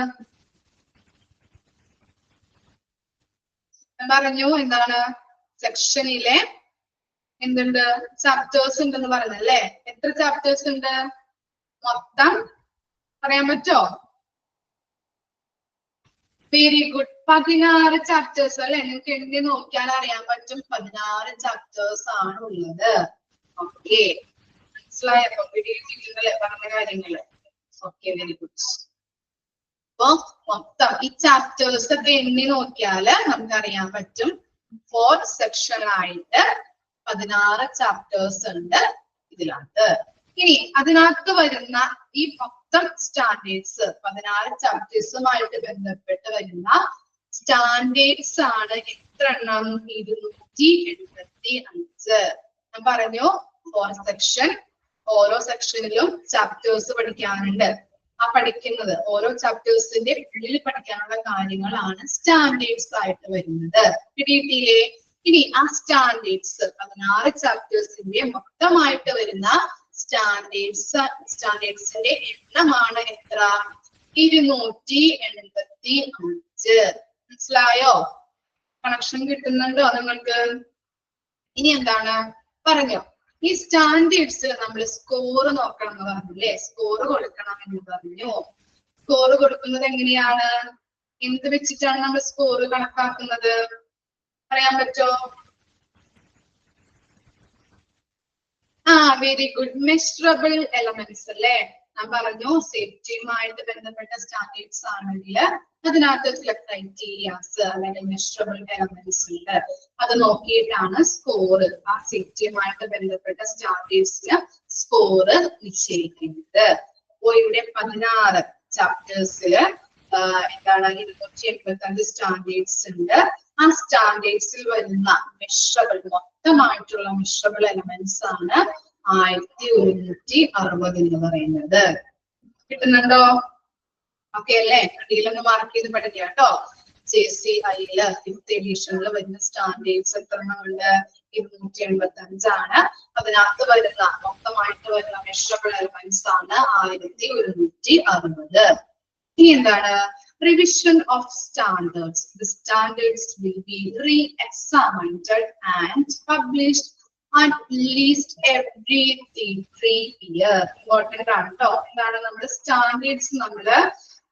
A: പറഞ്ഞു എന്താണ് സെക്ഷനിലെ എന്തുണ്ട്? ചാപ്റ്റേഴ്സ് ഉണ്ടെന്ന് പറഞ്ഞല്ലേ. എത്ര ചാപ്റ്റേഴ്സ് ഉണ്ട് മൊത്തം? പറയാൻ പറ്റോ? Very good. 16 ചാപ്റ്റേഴ്സ് അല്ലെ? നിങ്ങൾക്ക് എഴുതി നോക്കിയാൽ അറിയാൻ പറ്റും 16 ചാപ്റ്റേഴ്സ് ആണ് ഉള്ളത്. ഓക്കെ, മനസ്സിലായപ്പോ പിടിയിട്ടില്ലേ പറഞ്ഞ കാര്യങ്ങള്? Okay, very good. അപ്പൊ മൊത്തം ഈ ചാപ്റ്റേഴ്സ് ഒക്കെ എണ്ണി നോക്കിയാല് നമുക്ക് അറിയാൻ പറ്റും 4 സെക്ഷൻ ആയിട്ട് 16 ചാപ്റ്റേഴ്സ് ഉണ്ട് ഇതിനകത്ത്. ഇനി അതിനകത്ത് വരുന്ന ഈ മൊത്തം സ്റ്റാൻഡേർഡ്സ് 16 ചാപ്റ്റേഴ്സുമായിട്ട് ബന്ധപ്പെട്ട് വരുന്ന സ്റ്റാൻഡേർഡ്സ് ആണ് എത്ര എണ്ണം? 275. ഞാൻ പറഞ്ഞു 4 സെക്ഷൻ, ഓരോ സെക്ഷനിലും ചാപ്റ്റേഴ്സ് പഠിക്കാനുണ്ട്. ആ പഠിക്കുന്നത് ഓരോ ചാപ്റ്റേഴ്സിന്റെ ഉള്ളിൽ പഠിക്കാനുള്ള കാര്യങ്ങളാണ് സ്റ്റാൻഡേർഡ്സ് ആയിട്ട് വരുന്നത്. പിടിയിട്ടില്ലേ? ഇനി ആ സ്റ്റാൻഡേർഡ്സ് 16 ചാപ്റ്റേഴ്സിന്റെ മൊത്തമായിട്ട് വരുന്ന സ്റ്റാൻഡേർഡ്സിന്റെ എണ്ണമാണ് എത്ര? 285. മനസ്സിലായോ? കണക്ഷൻ കിട്ടുന്നുണ്ടോ നിങ്ങൾക്ക്? ഇനി എന്താണ് പറഞ്ഞോ? ഈ സ്റ്റാൻഡേർഡ്സ് നമ്മൾ സ്കോർ നോക്കണം എന്ന് പറഞ്ഞില്ലേ? സ്കോർ കൊടുക്കണം എന്ന് പറഞ്ഞു. സ്കോർ കൊടുക്കുന്നത് എങ്ങനെയാണ്? എന്ത് വെച്ചിട്ടാണ് നമ്മൾ സ്കോർ കണക്കാക്കുന്നത്? പറയാൻ പറ്റോ? Very good. മെഷറബിൾ എലമെന്റ്സ് അല്ലേ? ഞാൻ പറഞ്ഞു സേഫ്റ്റിയുമായിട്ട് ബന്ധപ്പെട്ട സ്റ്റാൻഡേർഡ്സ് ആണെങ്കിൽ അതിനകത്ത് ചില ക്രൈറ്റീരിയാസ് അല്ലെങ്കിൽ മെഷറബിൾ എലമെന്റ്സ് ഉണ്ട്. അത് നോക്കിയിട്ടാണ് സ്കോർ, ആ സേഫ്റ്റിയുമായിട്ട് ബന്ധപ്പെട്ട സ്റ്റാൻഡേർഡ്സിന് സ്കോർ നിശ്ചയിക്കുന്നത്. അപ്പോ ഇവിടെ 16 ചാപ്റ്റേഴ്സില് എന്താണ് 285 സ്റ്റാൻഡേർഡ്സ് ഉണ്ട്. ആ സ്റ്റാൻഡേർഡ്സിൽ വരുന്ന മെഷറബിൾ, മൊത്തമായിട്ടുള്ള മെഷറബിൾ എലമെന്റ്സ് ആണ് 1160 എന്ന് പറയുന്നത്. കിട്ടുന്നുണ്ടോ? ഓക്കെ അല്ലേ? അടിയിലൊന്ന് മാർക്ക് ചെയ്ത് പഠിക്കുക കേട്ടോ. JCIയില് 5th എഡിഷനിൽ വരുന്ന സ്റ്റാൻഡേർഡ്സ് എത്രണ്ണമുണ്ട്? 285 ആണ്. അതിനകത്ത് വരുന്ന മൊത്തമായിട്ട് വരുന്ന മെഷറബിൾ എലമെന്റ്സ് ആണ് 1160. ഇനി എന്താണ്? Revision of standards. The standards will be re-examined and published at least every 3 years. Important ആണ് കേട്ടോ. എന്താണ്? നമ്മുടെ സ്റ്റാൻഡേർഡ്സ് നമ്മള്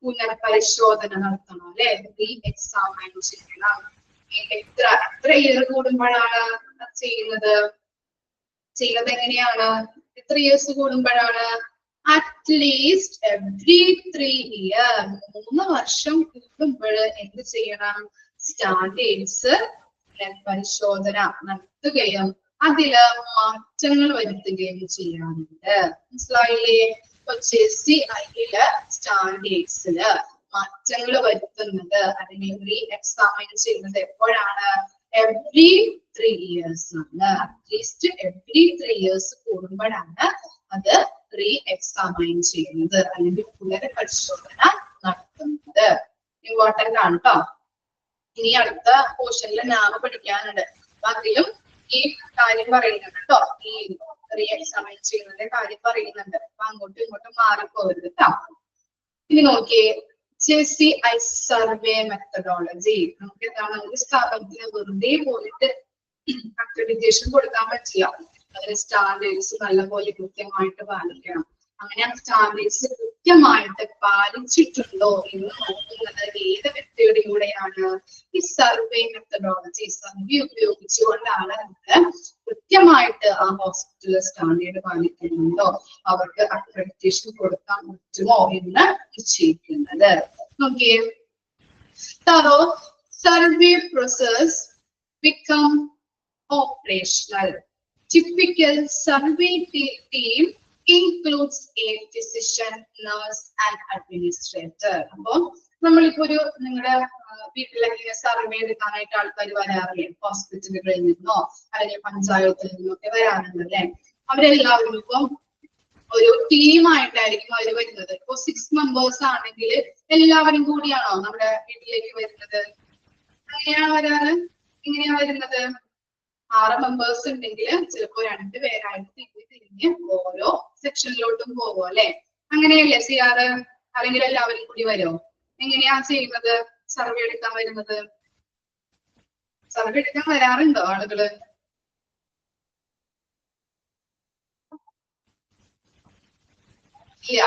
A: പുനഃപരിശോധന നടത്തണം അല്ലെ? റീ-എക്സാമൈൻ ചെയ്യണം. എത്ര ഇയർ കൂടുമ്പോഴാണ് ചെയ്യുന്നത്? എങ്ങനെയാണ്? എത്ര ഇയേഴ്സ് കൂടുമ്പോഴാണ്? അറ്റ്ലീസ്റ്റ് എവ്രി 3 years, 3 വർഷം കൂടുമ്പോൾ എന്ത് ചെയ്യണം? സ്റ്റാൻഡേർഡ്സ് പരിശോധന നടത്തുകയും അതില് മാറ്റങ്ങൾ വരുത്തുകയും ചെയ്യാറുണ്ട്. മനസ്സിലായില്ലേ? JCIയില് സ്റ്റാൻഡേർഡ്സില് മാറ്റങ്ങൾ വരുത്തുന്നത് അല്ലെങ്കിൽ റീ-എക്സാമൈൻ ചെയ്യുന്നത് എപ്പോഴാണ്? എവ്രി 3 years ആണ്. അറ്റ്ലീസ്റ്റ് എവ്രി 3 years കൂടുമ്പോഴാണ് അത് റീ-എക്സാമൈൻ ചെയ്യുന്നത് അല്ലെങ്കിൽ പുനഃപരിശോധന നടത്തുന്നത്. ഇമ്പോർട്ടന്റ് ആണ് കേട്ടോ. ഇനി അടുത്ത പോർഷനിൽ നാമ പഠിക്കാനുണ്ട്. അതിലും ഈ കാര്യം പറയുന്നുണ്ട് കേട്ടോ. ഈ റീ-എക്സാമൈൻ ചെയ്യുന്നതിന്റെ കാര്യം പറയുന്നുണ്ട്. അപ്പൊ അങ്ങോട്ടും ഇങ്ങോട്ടും മാറിപ്പോകരുത് കേട്ടോ. ഇനി നോക്കിയേ, JCI സർവേ മെത്തഡോളജി. നമുക്ക് എന്താണ്? ഒരു സ്ഥാപനത്തിന് വെറുതെ പോയിട്ട് അക്രഡിറ്റേഷൻ കൊടുക്കാൻ പറ്റില്ല. അതിന് സ്റ്റാൻഡേർഡ്സ് നല്ലപോലെ കൃത്യമായിട്ട് പാലിക്കണം. അങ്ങനെ ആ സ്റ്റാൻഡേർഡ്സ് കൃത്യമായിട്ട് പാലിച്ചിട്ടുണ്ടോ എന്ന് നോക്കുന്നത് ഏത് വ്യക്തിയുടെയാണ്? ഈ സർവേ മെത്തഡോളജി. സർവേ ഉപയോഗിച്ചുകൊണ്ടാണ് നമുക്ക് കൃത്യമായിട്ട് ആ ഹോസ്പിറ്റലിൽ സ്റ്റാൻഡേർഡ് പാലിക്കുന്നുണ്ടോ, അവർക്ക് അക്രഡിറ്റേഷൻ കൊടുക്കാൻ പറ്റുമോ എന്ന് നിശ്ചയിക്കുന്നത്. നോക്കിയേ, survey process become operational. Typical survey team includes a physician, nurse and administrator. അപ്പൊ നമ്മളിപ്പോ നിങ്ങളുടെ വീട്ടിലൊക്കെ സർവേ എടുക്കാനായിട്ട് ആൾക്കാർ വരാറില്ലേ? ഹോസ്പിറ്റലുകളിൽ നിന്നോ അല്ലെങ്കിൽ പഞ്ചായത്തിൽ നിന്നോ ഒക്കെ വരാറുണ്ട് അല്ലെ? അവരെല്ലാവരും ഇപ്പം ഒരു ടീമായിട്ടായിരിക്കും അവർ വരുന്നത്. ഇപ്പൊ 6 members ആണെങ്കിൽ എല്ലാവരും കൂടിയാണോ നമ്മുടെ വീട്ടിലേക്ക് വരുന്നത്? അങ്ങനെയാണ് വരാറ്? എങ്ങനെയാ വരുന്നത്? 6 members ഉണ്ടെങ്കിൽ ചിലപ്പോ 2 പേരായിട്ട് തിരിഞ്ഞ് ഓരോ സെക്ഷനിലോട്ടും പോകും അല്ലെ? അങ്ങനെയല്ലേ ചെയ്യാറ്? അല്ലെങ്കിൽ എല്ലാവരും കൂടി വരുമോ? എങ്ങനെയാ ചെയ്യുന്നത്? സർവേ എടുക്കാൻ വരുന്നത്? സർവേ എടുക്കാൻ വരാറുണ്ടോ ആളുകള്? ഇല്ല,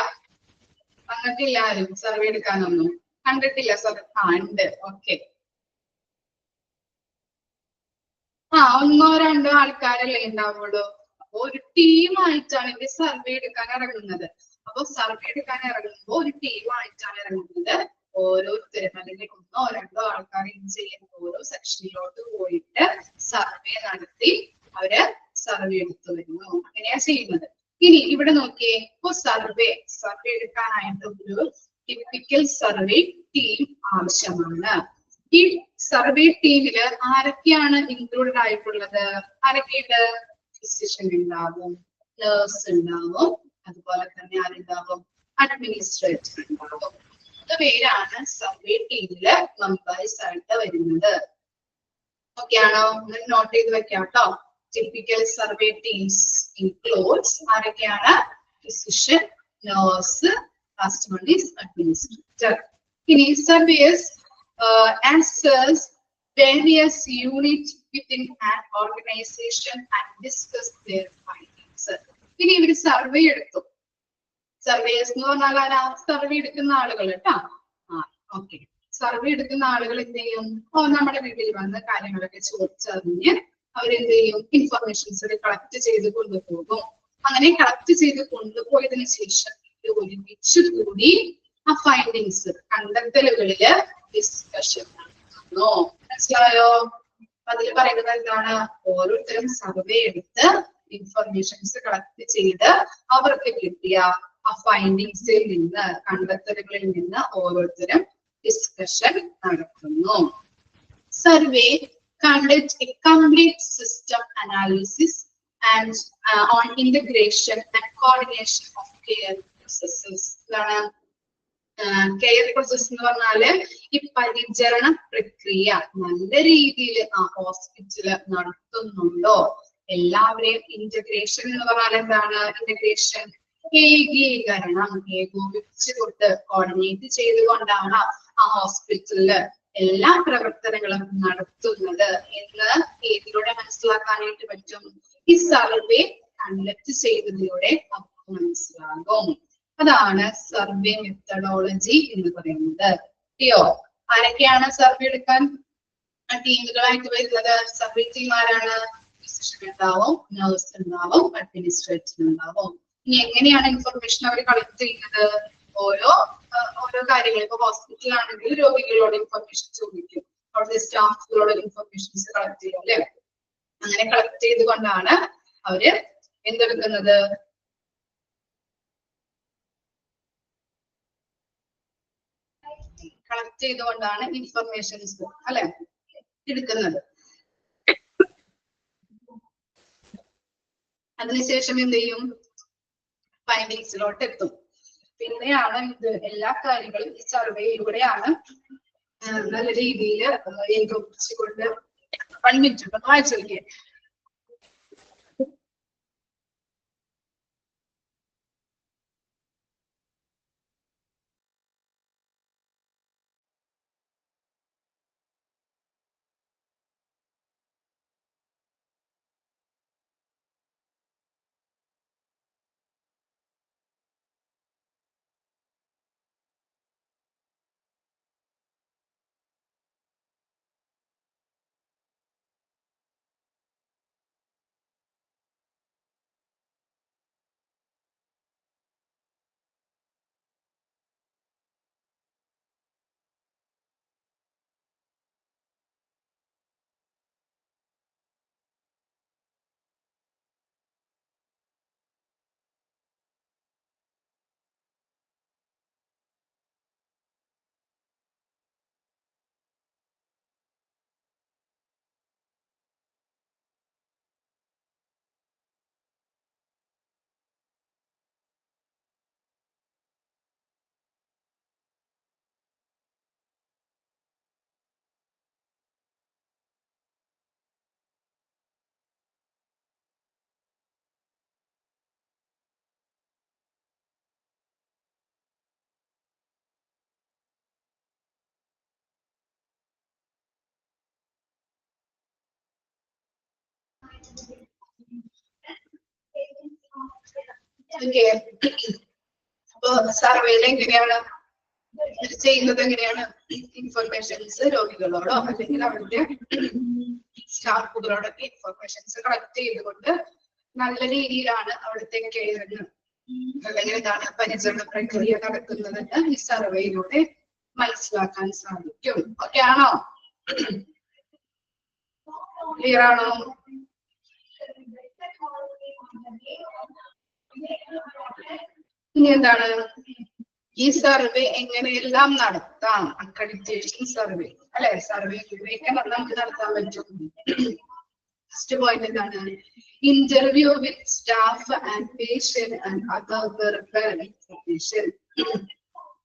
A: വന്നിട്ടില്ല ആരും സർവേ എടുക്കാനൊന്നും. കണ്ടിട്ടില്ല ഉണ്ട്. ഓക്കെ. 1 or 2 ആൾക്കാരല്ലേ ഉണ്ടാവുള്ളൂ. അപ്പൊ ഒരു ടീമായിട്ടാണ് ഇവര് സർവേ എടുക്കാൻ ഇറങ്ങുന്നത്. അപ്പൊ സർവേ എടുക്കാൻ ഇറങ്ങുമ്പോൾ ഒരു ടീമായിട്ടാണ് ഇറങ്ങുന്നത്. ഓരോരുത്തരും അല്ലെങ്കിൽ 1 or 2 ആൾക്കാർ ചെയ്യുന്ന ഓരോ സെക്ഷനിലോട്ട് പോയിട്ട് സർവേ നടത്തി അവര് സർവേ എടുത്തു വരുന്നു. അങ്ങനെയാ ചെയ്യുന്നത്. ഇനി ഇവിടെ നോക്കിയേ, ഇപ്പൊ സർവേ എടുക്കാനായിട്ട് ഒരു ടിപ്പിക്കൽ സർവേ ടീം ആവശ്യമാണ്. ഈ സർവേ ടീമില് ആരൊക്കെയാണ് ഇൻക്ലൂഡഡ് ആയിട്ടുള്ളത്? ആരൊക്കെയുണ്ട്? ഫിസിഷ്യൻ ഉണ്ടാവും, നേഴ്സ് ഉണ്ടാവും, അതുപോലെ തന്നെ ആരുണ്ടാവും? അഡ്മിനിസ്ട്രേറ്റർ ഉണ്ടാവും. 3 പേരാണ് സർവേ ടീമില് മെമ്പേഴ്സ് ആയിട്ട് വരുന്നത്. ഓക്കെ ആണോ? നോട്ട് ചെയ്ത് വെക്കാം കേട്ടോ. ടിപ്പിക്കൽ സർവേ ടീംസ് ഇൻക്ലൂഡ്സ് ആരൊക്കെയാണ്? Physician, nurse, last one is administrator. ഇനി surveys answers various units within an organization and discuss their findings. ഇനി ഇവര് സർവേ എടുത്തു. സർവേസ് എന്ന് പറഞ്ഞാൽ സർവേ എടുക്കുന്ന ആളുകൾ കേട്ടോ. ഓക്കെ. സർവേ എടുക്കുന്ന ആളുകൾ എന്ത് ചെയ്യും? നമ്മുടെ വീട്ടിൽ വന്ന് കാര്യങ്ങളൊക്കെ ചോദിച്ചറിഞ്ഞ് അവരെന്ത് ചെയ്യും? ഇൻഫർമേഷൻസ് കളക്ട് ചെയ്ത് കൊണ്ടുപോകും. അങ്ങനെ കളക്ട് ചെയ്ത് കൊണ്ടുപോയതിനു ശേഷം ഒരുമിച്ച് കൂടി ആ ഫൈൻഡിങ്സ് കണ്ടെത്തലുകളില് ഡിസ്കഷൻ നടത്തുന്നു. മനസ്സിലായോ? അതിൽ പറയുന്നത് എന്താണ്? ഓരോരുത്തരും സർവേ എടുത്ത് ഇൻഫർമേഷൻസ് കളക്ട് ചെയ്ത് അവർക്ക് കിട്ടിയ ആ ഫൈൻഡിങ്സിൽ നിന്ന്, കണ്ടെത്തലുകളിൽ നിന്ന് ഓരോരുത്തരും ഡിസ്കഷൻ നടത്തുന്നു. Survey conduct a complete system analysis and on integration and coordination of care processes. Care process എന്ന് പറഞ്ഞാല് ഈ പരിചരണ പ്രക്രിയ നല്ല രീതിയിൽ ആ ഹോസ്പിറ്റല് നടത്തുന്നുണ്ടോ? എല്ലാവരെയും ഇന്റഗ്രേഷൻ എന്ന് പറഞ്ഞാൽ എന്താണ്? ഇന്റഗ്രേഷൻ ഏകീകരണം, ഏകോപിപ്പിച്ചുകൊണ്ട് കോർഡിനേറ്റ് ചെയ്തുകൊണ്ടാണ് ആ ഹോസ്പിറ്റലില് എല്ലാ പ്രവർത്തനങ്ങളും നടത്തുന്നത് എന്ന് ഏതിലൂടെ മനസ്സിലാക്കാനായിട്ട് പറ്റും? ഈ സർവേ കണ്ടക്ട് ചെയ്തതിലൂടെ നമുക്ക് മനസ്സിലാകും. അതാണ് സർവേ മെത്തഡോളജി എന്ന് പറയുന്നത്. യോ ആരൊക്കെയാണ് സർവേ എടുക്കാൻ ടീമുകളായിട്ട് വരുന്നത്? സർവേ ടീം ആരാണ്? ഫിസിഷ്യൻ ഉണ്ടാവും, നഴ്സ് ഉണ്ടാവും, അഡ്മിനിസ്ട്രേറ്റർ ഉണ്ടാവും. ഇനി എങ്ങനെയാണ് ഇൻഫർമേഷൻ അവർ കളക്ട് ചെയ്യുന്നത്? ഓരോ കാര്യങ്ങൾ, ഇപ്പൊ ഹോസ്പിറ്റൽ ആണെങ്കിൽ രോഗികളോട് ഇൻഫർമേഷൻ ചോദിക്കും, അവിടുത്തെ സ്റ്റാഫുകളോട് ഇൻഫർമേഷൻസ് കളക്ട് ചെയ്യും അല്ലെ? അങ്ങനെ കളക്ട് ചെയ്തുകൊണ്ടാണ് അവര് എന്തെടുക്കുന്നത്? കളക്ട് ചെയ്തുകൊണ്ടാണ് ഇൻഫർമേഷൻസ് അല്ലെ എടുക്കുന്നത്. അതിനുശേഷം എന്ത് ചെയ്യും? ഫൈൻഡിങ്സിലോട്ട് എത്തും. പിന്നെയാണ് ഇത് എല്ലാ കാര്യങ്ങളും ഈ സർവേയിലൂടെയാണ് നല്ല രീതിയിൽ ഏകോപിപ്പിച്ചുകൊണ്ട്. 1 മിനിറ്റ് വായിച്ചു നോക്കിയേ. ഓക്കെ, അപ്പൊ സർവേയിൽ എങ്ങനെയാണ് ചെയ്യുന്നത്? എങ്ങനെയാണ് ഇൻഫർമേഷൻസ് രോഗികളോടോ അല്ലെങ്കിൽ അവരുടെ സ്റ്റാഫുകളോടൊക്കെ ഇൻഫർമേഷൻസ് കളക്ട് ചെയ്തുകൊണ്ട് നല്ല രീതിയിലാണ് അവിടുത്തെ കെയറിന് അല്ലെങ്കിൽ എന്താണ് പരിചരണ പ്രക്രിയ നടക്കുന്നതെന്ന് ഈ സർവേയിലൂടെ മനസ്സിലാക്കാൻ സാധിക്കും. ഓക്കെ ആണോ? ക്ലിയർ ആണോ? ഇനി എന്താണ് ഈ സർവേ എങ്ങനെയെല്ലാം നടത്താം? അക്രഡിറ്റേഷൻ സർവേ അല്ലെ? സർവേ നമുക്ക് നടത്താൻ പറ്റും. ഫസ്റ്റ് പോയിന്റ് എന്താണ്? Interview with staff and patient and other verbal information.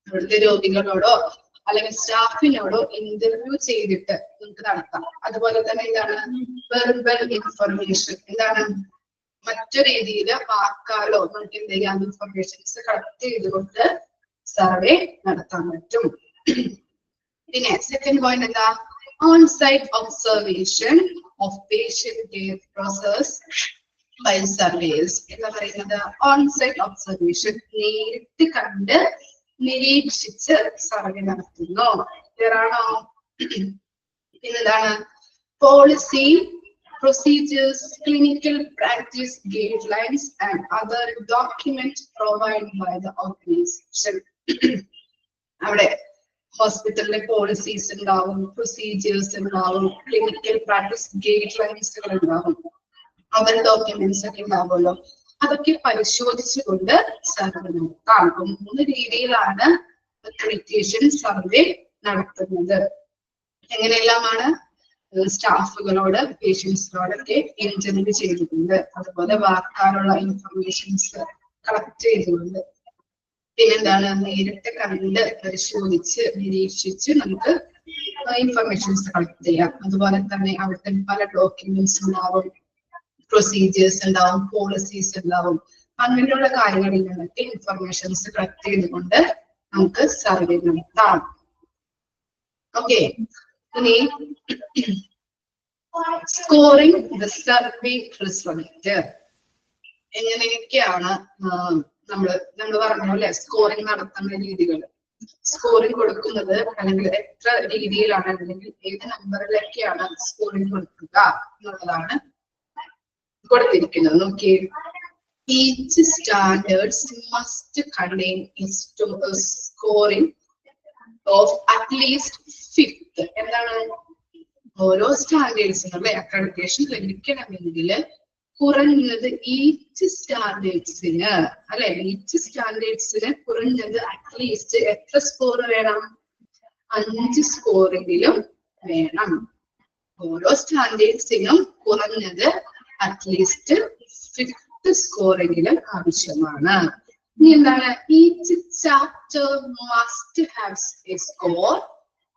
A: അവിടുത്തെ രോഗികളോടോ അല്ലെങ്കിൽ സ്റ്റാഫിനോടോ ഇന്റർവ്യൂ ചെയ്തിട്ട് നമുക്ക് നടത്താം. അതുപോലെ തന്നെ എന്താണ് വെർബൽ ഇൻഫർമേഷൻ? എന്താണ് മറ്റു രീതിയിൽ വാക്കാലോ നമുക്ക് എന്ത് ചെയ്യാം? ഇൻഫർമേഷൻസ് കളക്ട് ചെയ്തുകൊണ്ട് സർവേ നടത്താൻ പറ്റും. പിന്നെ സെക്കൻഡ് പോയിന്റ് എന്താ? On site observation of patient care process by surveys എന്ന് പറയുന്നത് ഓൺ സൈറ്റ് ഒബ്സർവേഷൻ, നേരിട്ട് കണ്ട് നിരീക്ഷിച്ച് സർവേ നടത്തുന്നു. ആണോ? പിന്നെന്താണ്? Policy, procedures, clinical practice guidelines, and other documents provided by the organization. അവിടെ ഹോസ്പിറ്റലിലെ പോളിസീസ് ഉണ്ടാവും, പ്രൊസീജിയേഴ്സ് ഉണ്ടാവും, ക്ലിനിക്കൽ പ്രാക്ടീസ് ഗൈഡ്ലൈൻസുകൾ ഉണ്ടാവും, അവർ ഡോക്യുമെന്റ്സ് ഒക്കെ ഉണ്ടാവുമല്ലോ. അതൊക്കെ പരിശോധിച്ചുകൊണ്ട് സർവേ നടത്താം. 3 രീതിയിലാണ് അക്രഡിറ്റേഷൻ സർവേ നടത്തുന്നത്. എങ്ങനെയെല്ലാമാണ്? സ്റ്റാഫുകളോട്, പേഷ്യൻസിനോടൊക്കെ ഇന്റർവ്യൂ ചെയ്തിട്ടുണ്ട്, അതുപോലെ വാർത്താനുള്ള ഇൻഫർമേഷൻസ് കളക്ട് ചെയ്തുകൊണ്ട്, പിന്നെന്താണ്? നേരിട്ട് കണ്ട് പരിശോധിച്ച് നിരീക്ഷിച്ച് നമുക്ക് ഇൻഫർമേഷൻസ് കളക്ട് ചെയ്യാം. അതുപോലെ തന്നെ അവിടുത്തെ പല ഡോക്യുമെന്റ്സ് ഉണ്ടാവും, പ്രൊസീജിയേഴ്സ് ഉണ്ടാവും, പോളിസീസ് ഉണ്ടാവും. അങ്ങനെയുള്ള കാര്യങ്ങളിൽ നിന്നൊക്കെ ഇൻഫർമേഷൻസ് കളക്ട് ചെയ്തുകൊണ്ട് നമുക്ക് സർവേ നടത്താം. ഓക്കെ, ഇനി സ്കോറിംഗ് ദ സർവേ റിസൾട്ട്. എങ്ങനെയൊക്കെയാണ് നമ്മൾ പറഞ്ഞു അല്ലെ സ്കോറിംഗ് നടത്തുന്ന രീതികൾ. സ്കോറിംഗ് കൊടുക്കുന്നത് അല്ലെങ്കിൽ എത്ര രീതിയിലാണ് അല്ലെങ്കിൽ ഏത് നമ്പറിലൊക്കെയാണ് സ്കോറിംഗ് കൊടുക്കുക എന്നുള്ളതാണ് കൊടുത്തിരിക്കുന്നത്. നോക്കിയേ, each standards must contain scoring of at least 5th. എന്താണ്? ഓരോ സ്റ്റാൻഡേർഡ്സിനും അല്ലെ അക്രഡിറ്റേഷൻ ലഭിക്കണമെങ്കിൽ കുറഞ്ഞത് ഈച്ച് സ്റ്റാൻഡേർഡ്സിന് അല്ലെ കുറഞ്ഞത് അറ്റ്ലീസ്റ്റ് എത്ര സ്കോർ വേണം? 5 സ്കോറെങ്കിലും വേണം. ഓരോ സ്റ്റാൻഡേർഡ്സിനും കുറഞ്ഞത് അറ്റ്ലീസ്റ്റ് 5th സ്കോറെങ്കിലും ആവശ്യമാണ്. ഇനി എന്താണ്? Each chapter must have A score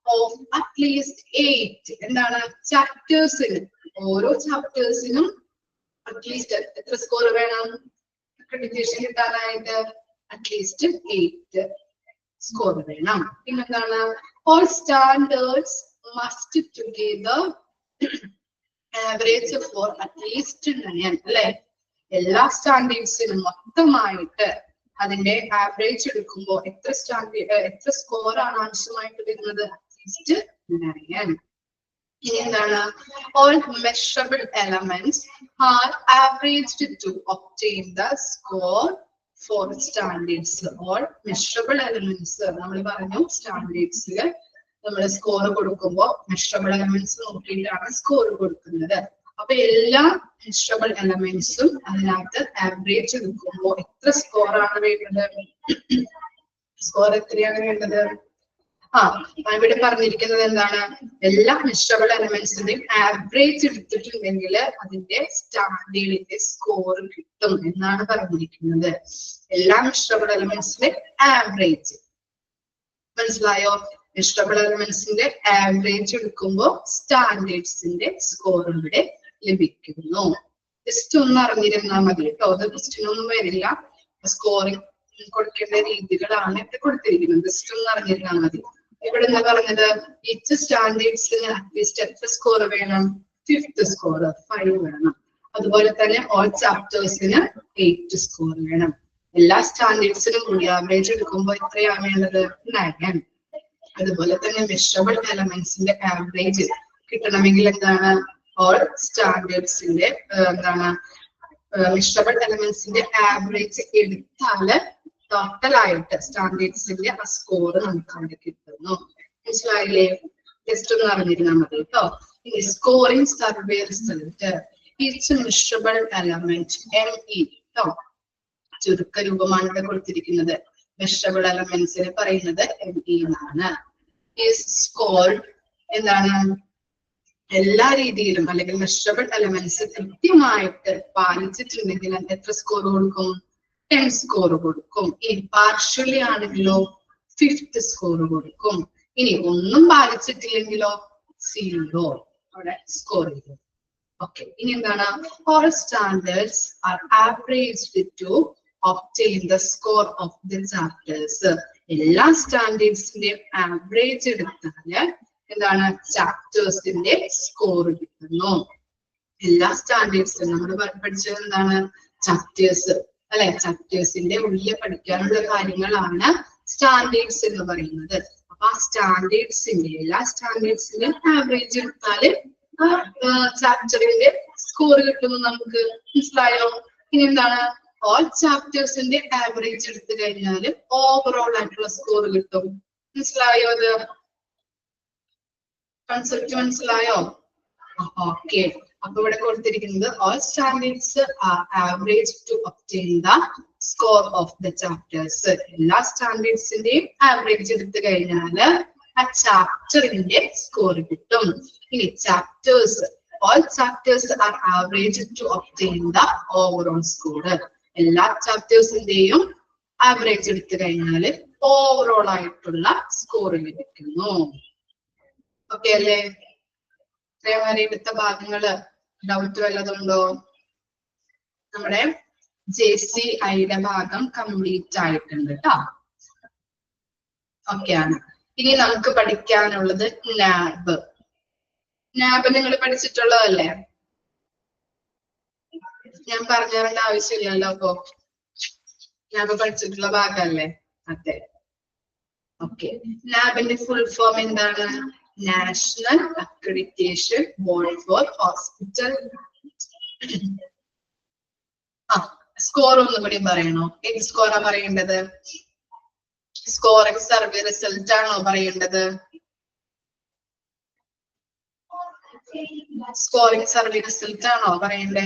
A: of at least 8. എന്താണ്? ചാപ്റ്റേഴ്സിന്, ഓരോ ചാപ്റ്റേഴ്സിനും അറ്റ്ലീസ്റ്റ് എത്ര സ്കോർ വേണം അക്രഡിറ്റേഷൻ കിട്ടാനായിട്ട്? അറ്റ്ലീസ്റ്റ് 8 സ്കോർ വേണം. പിന്നെന്താണ്? All standards must together average for at least 9. അല്ലെ, എല്ലാ സ്റ്റാൻഡേർഡ്സിനും മൊത്തമായിട്ട് അതിന്റെ ആവറേജ് എടുക്കുമ്പോൾ എത്ര സ്കോർ ആണ് ആവശ്യമായിട്ട് വരുന്നത്? അറ്റ്ലീസ്റ്റ് 9. ഇനി എന്താണ്? All measurable elements are averaged to obtain the score for standards. All measurable elements നമ്മൾ പറഞ്ഞു, സ്റ്റാൻഡേർഡ്സിൽ നമ്മൾ സ്കോർ കൊടുക്കുമ്പോൾ മെഷറബിൾ എലമെന്റ്സ് നോക്കിയിട്ടാണ് സ്കോർ കൊടുക്കുന്നത്. അപ്പൊ എല്ലാ മെഷറബിൾ എലമെന്റ്സും അതിനകത്ത് ആവറേജ് എടുക്കുമ്പോൾ എത്ര സ്കോർ ആണ് വേണ്ടത്? സ്കോർ എത്രയാണ് വേണ്ടത്? ഇവിടെ പറഞ്ഞിരിക്കുന്നത് എന്താണ്? എല്ലാ മെഷറബിൾ എലമെന്റ്സിന്റെയും ആവറേജ് എടുത്തിട്ടുണ്ടെങ്കിൽ അതിന്റെ സ്റ്റാൻഡേർഡിന്റെ സ്കോർ കിട്ടും എന്നാണ് പറഞ്ഞിരിക്കുന്നത്. എല്ലാ മെഷറബിൾ എലമെന്റ്സിന്റെ ആവറേജ് മനസ്സിലായോ? മെഷറബിൾ എലമെന്റ്സിന്റെ ആവറേജ് എടുക്കുമ്പോൾ സ്റ്റാൻഡേർഡ്സിന്റെ സ്കോർ ഇവിടെ ലഭിക്കുന്നു. ജസ്റ്റ് ഒന്ന് അറിഞ്ഞിരുന്നാൽ മതി കേട്ടോ. അത് ക്വസ്റ്റ്യനൊന്നും വരില്ല. സ്കോറിംഗ് കൊടുക്കേണ്ട രീതികളാണ് ഇവിടെ കൊടുത്തിരിക്കുന്നത്. ജസ്റ്റ് ഒന്ന് അറിഞ്ഞിരുന്നാൽ മതി. ഇവിടെ എന്താ പറഞ്ഞത്? ഈച്ച് സ്റ്റാൻഡേർഡ്സിന് അറ്റ്ലീസ്റ്റ് എത്ര സ്കോർ വേണം? 5th സ്കോർ 5 വേണം. അതുപോലെ തന്നെ ഓൾ ചാപ്റ്റേഴ്സിന് 8 സ്കോർ വേണം. എല്ലാ സ്റ്റാൻഡേർഡ്സിനും കൂടി ആവറേജ് എടുക്കുമ്പോൾ എത്രയാണ് വേണ്ടത്? 9. അതുപോലെ തന്നെ മെഷറബിൾ എലമെന്റ്സിന്റെ ആവറേജ് കിട്ടണമെങ്കിൽ എന്താണ്? ഓൾ സ്റ്റാൻഡേർഡ്സിന്റെ എന്താണ് മെഷറബിൾ എലമെന്റ്സിന്റെ ആവറേജ് എടുത്താല് ടോട്ടൽ ആയിട്ട് സ്റ്റാൻഡേർഡ്സിന്റെ ആ സ്കോർ നമുക്ക് അവിടെ കിട്ടുന്നു. മനസ്സിലായില്ലേ? ജസ്റ്റ് ഒന്ന് അറിഞ്ഞിരുന്നാൽ മതി കേട്ടോ. ഇനി scoring survey result. Each measurable element ME കേട്ടോ, ചുരുക്ക രൂപമാണ് ഇവിടെ കൊടുത്തിരിക്കുന്നത്. മെഷറബിൾ എലമെന്റ്സിന് പറയുന്നത് ME എന്നാണ്. ഈസ് സ്കോർഡ് എന്താണ്? എല്ലാ രീതിയിലും അല്ലെങ്കിൽ മെഷറബിൾ എലമെന്റ്സ് കൃത്യമായിട്ട് പാലിച്ചിട്ടുണ്ടെങ്കിൽ എത്ര സ്കോർ കൊടുക്കും? 10 സ്കോർ കൊടുക്കും. ഇനി പാർഷ്യലി ആണെങ്കിലോ 5th സ്കോർ കൊടുക്കും. ഇനി ഒന്നും പാലിച്ചിട്ടില്ലെങ്കിലോ 0 അവിടെ സ്കോർ ചെയ്യും. ഓക്കെ, ഇനി എന്താണ്? All standards are averaged to obtain the score of the chapters. എല്ലാ സ്റ്റാൻഡേർഡ്സിന്റെയും ആവറേജ് എടുത്താല് എന്താണ്? ചാപ്റ്റേഴ്സിന്റെ സ്കോർ കിട്ടുന്നു. എല്ലാ സ്റ്റാൻഡേർഡ്സും നമ്മൾ പഠിച്ചത് എന്താണ്? ചാപ്റ്റേഴ്സ് അല്ലെ, ചാപ്റ്റേഴ്സിന്റെ ഉള്ളിൽ പഠിക്കാനുള്ള കാര്യങ്ങളാണ് സ്റ്റാൻഡേർഡ്സ് എന്ന് പറയുന്നത്. അപ്പൊ ആ സ്റ്റാൻഡേർഡ്സിന്റെ എല്ലാ സ്റ്റാൻഡേർഡ്സിന്റെയും ആവറേജ് എടുത്താല് ചാപ്റ്ററിന്റെ സ്കോർ കിട്ടുന്നു നമുക്ക്. മനസ്സിലായോ? ഇനി എന്താണ്? ഓൾ ചാപ്റ്റേഴ്സിന്റെ ആവറേജ് എടുത്തു കഴിഞ്ഞാൽ ഓവറോൾ ആയിട്ടുള്ള സ്കോർ കിട്ടും. മനസ്സിലായോ? അത് കൺസെപ്റ്റ് മനസ്സിലായോ? ഓക്കെ. അപ്പൊ ഇവിടെ കൊടുത്തിരിക്കുന്നത് all standards are average to obtain the score of the chapters. എല്ലാ സ്റ്റാൻഡേർഡ്സിന്റെയും ആവറേജ് എടുത്തു കഴിഞ്ഞാൽ ആ ചാപ്റ്ററിന്റെ സ്കോർ കിട്ടും. ഇനി chapters all chapters are average to obtain the overall score. എല്ലാ ചാപ്റ്റേഴ്സിന്റെയും ആവറേജ് എടുത്തു കഴിഞ്ഞാൽ ഓവറോൾ ആയിട്ടുള്ള സ്കോർ ലഭിക്കുന്നു. ഓക്കെ അല്ലേ? ഇതേമാതിരി എടുത്ത ഭാഗങ്ങള് ഡൗട്ട് വല്ലതുണ്ടോ? നമ്മുടെ JCIയുടെ ഭാഗം കംപ്ലീറ്റ് ആയിട്ടുണ്ട് കേട്ടോ. ഓക്കെയാണ്. ഇനി നമുക്ക് പഠിക്കാനുള്ളത് നാബ്. നാബ് നിങ്ങൾ പഠിച്ചിട്ടുള്ളതല്ലേ? ഞാൻ പറഞ്ഞു തരേണ്ട ആവശ്യമില്ലല്ലോ. അപ്പൊ നാബ് പഠിച്ചിട്ടുള്ള ഭാഗമല്ലേ? അതെ. ഓക്കെ. നാബിന്റെ ഫുൾ ഫോം എന്താണ്? National accreditation board for hospital. Score ഒന്നും കൂടി പറയണോ? ഏത് സ്കോറാ പറയേണ്ടത്? സ്കോറിംഗ് സർവേ റിസൾട്ട് ആണോ പറയേണ്ടത്? സ്കോറിംഗ് സർവേ റിസൾട്ട് ആണോ പറയണ്ടേ?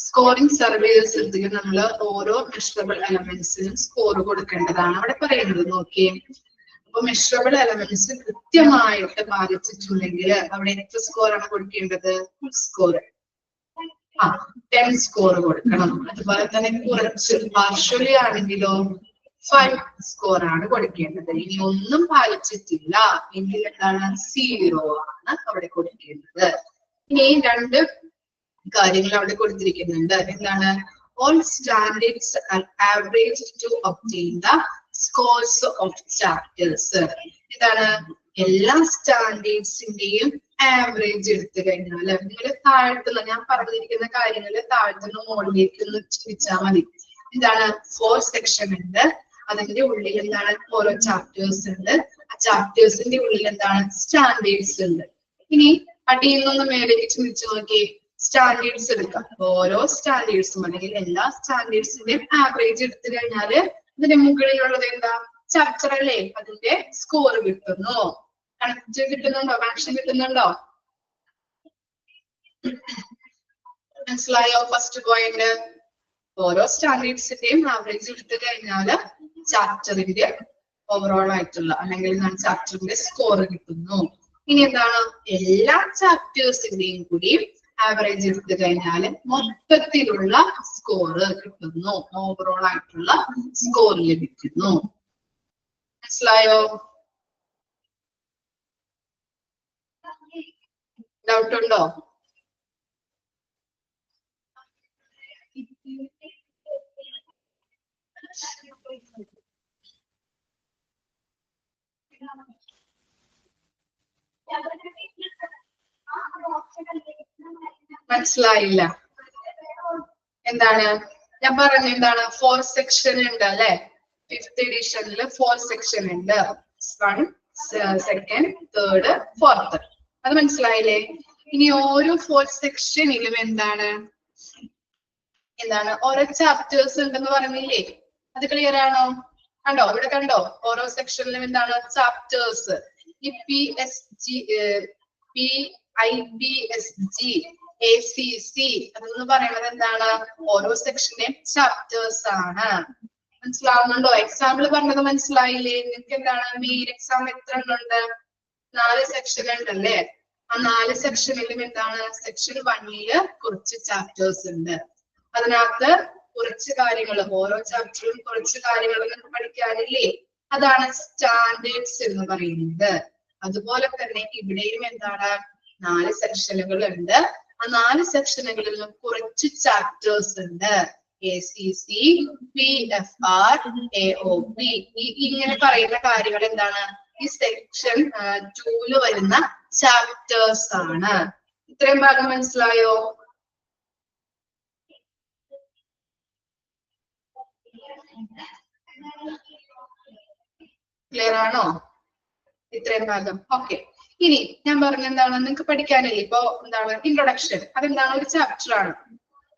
A: സ്കോറിംഗ് സർവേ റിസൾട്ടിൽ നമ്മൾ ഓരോ മെഷറബിൾ എലമെന്റ്സിനും സ്കോർ കൊടുക്കേണ്ടതാണ് അവിടെ പറയുന്നത്. നോക്കിയേ, അപ്പൊ മെഷറബിൾ എലമെന്റ്സ് കൃത്യമായിട്ട് പാലിച്ചിട്ടുണ്ടെങ്കിൽ അവിടെ എത്ര സ്കോർ ആണ് കൊടുക്കേണ്ടത്? Full score. 10 സ്കോർ കൊടുക്കണം. അതുപോലെ തന്നെ കുറച്ച് പാർഷ്യലി ആണെങ്കിലോ 5 സ്കോർ ആണ് കൊടുക്കേണ്ടത്. ഇനി ഒന്നും പാലിച്ചിട്ടില്ല എങ്കിൽ എന്താണ്? 0 ആണ് അവിടെ കൊടുക്കേണ്ടത്. ഇനി 2 കാര്യങ്ങൾ അവിടെ കൊടുത്തിരിക്കുന്നുണ്ട്. എന്താണ്? All standards are average to obtain the scores of chapters. ഇതാണ് എല്ലാ സ്റ്റാൻഡേർഡ്സിന്റെയും ആവറേജ് എടുത്തു കഴിഞ്ഞാൽ നിങ്ങൾ താഴ്ത്തുന്ന ഞാൻ പറഞ്ഞിരിക്കുന്ന കാര്യങ്ങൾ താഴ്ത്തുന്ന മുകളിലേക്ക് ഒന്ന് ചിന്തിച്ചാൽ മതി. എന്താണ്? 4 സെക്ഷൻ ഉണ്ട്. അതിന്റെ ഉള്ളിൽ എന്താണ്? ഓരോ ചാപ്റ്റേഴ്സ് ഉണ്ട്. ആ ചാപ്റ്റേഴ്സിന്റെ ഉള്ളിൽ എന്താണ്? സ്റ്റാൻഡേർഡ്സ് ഉണ്ട്. ഇനി അടിയിൽ നിന്ന് മേലേക്ക് ചിന്തിച്ചു നോക്കി. സ്റ്റാൻഡേർഡ്സ് എടുക്കാം. ഓരോ സ്റ്റാൻഡേർഡ്സും അല്ലെങ്കിൽ എല്ലാ സ്റ്റാൻഡേർഡ്സിന്റെയും ആവറേജ് എടുത്തു കഴിഞ്ഞാല് ഇതിന്റെ മുകളിലുള്ളത് എന്താ? ചാപ്റ്റർ അല്ലേ? അതിന്റെ സ്കോർ കിട്ടുന്നു. കണക്ട് കിട്ടുന്നുണ്ടോ? കണക്ഷൻ കിട്ടുന്നുണ്ടോ? മനസ്സിലായോ? ഫസ്റ്റ് പോയിന്റ്, ഓരോ സ്റ്റാൻഡേർഡ്സിന്റെയും ആവറേജ് എടുത്തു കഴിഞ്ഞാല് ചാപ്റ്ററിന്റെ ഓവറോൾ ആയിട്ടുള്ള അല്ലെങ്കിൽ ചാപ്റ്ററിന്റെ സ്കോർ കിട്ടുന്നു. ഇനി എന്താണ്? എല്ലാ ചാപ്റ്റേഴ്സിന്റെയും കൂടി ആവറേജ് എടുത്തു കഴിഞ്ഞാല് മൊത്തത്തിലുള്ള സ്കോർ കിട്ടുന്നു. ഓവറോൾ ആയിട്ടുള്ള സ്കോർ ലഭിക്കുന്നു. മനസ്സിലായോ? ഡൗട്ട് ഉണ്ടോ? മനസ്സിലായില്ല? എന്താണ് ഞാൻ പറഞ്ഞ? എന്താണ്? 4 സെക്ഷൻ ഉണ്ട് അല്ലെ? 5th എഡിഷനിൽ 4 സെക്ഷൻ ഉണ്ട്. 1, 2, 3, 4. അത് മനസ്സിലായില്ലേ? ഇനി ഓരോ 4 സെക്ഷനിലും എന്താണ് ഓരോ ചാപ്റ്റേഴ്സ് ഉണ്ടെന്ന് പറഞ്ഞില്ലേ? അത് ക്ലിയർ ആണോ? കണ്ടോ? ഇവിടെ കണ്ടോ? ഓരോ സെക്ഷനിലും എന്താണ്? ചാപ്റ്റേഴ്സ്. ഈ PIBSG ACC അതെന്ന് പറയുന്നത് എന്താണ്? ഓരോ സെക്ഷന്റെയും ചാപ്റ്റേഴ്സ് ആണ്. മനസ്സിലാവുന്നുണ്ടോ? എക്സാമ്പിൾ പറഞ്ഞത് മനസ്സിലായില്ലേ? നിങ്ങൾക്ക് എന്താണ്? മെയിൻ എക്സാം എത്ര ഉണ്ട്? 4 സെക്ഷൻ ഉണ്ടല്ലേ? ആ 4 സെക്ഷനിലും എന്താണ്? സെക്ഷൻ 1 കുറച്ച് ചാപ്റ്റേഴ്സ് ഉണ്ട്. അതിനകത്ത് കുറച്ച് കാര്യങ്ങൾ, ഓരോ ചാപ്റ്ററിലും കുറച്ച് കാര്യങ്ങൾ നമുക്ക് പഠിക്കാനില്ലേ? അതാണ് സ്റ്റാൻഡേർഡ്സ് എന്ന് പറയുന്നത്. അതുപോലെ തന്നെ ഇവിടെയും എന്താണ്? 4 സെക്ഷനുകൾ ഉണ്ട്. ആ 4 സെക്ഷനുകളിലും കുറച്ച് ചാപ്റ്റേഴ്സ് ഉണ്ട്. ACC, PFR, AOP ഇങ്ങനെ പറയുന്ന കാര്യങ്ങൾ എന്താണ്? ഈ സെക്ഷൻ 2 വരുന്ന ചാപ്റ്റേഴ്സ് ആണ്. ഇത്രയും ഭാഗം മനസ്സിലായോ? ക്ലിയർ ആണോ? ഇത്രയും ഭാഗം ഓക്കെ. ഇനി ഞാൻ പറഞ്ഞ എന്താണ് നിങ്ങൾക്ക് പഠിക്കാനില്ലേ ഇപ്പൊ എന്താണ് ഇൻട്രൊഡക്ഷൻ, അതെന്താണ് ഒരു ചാപ്റ്റർ ആണ്.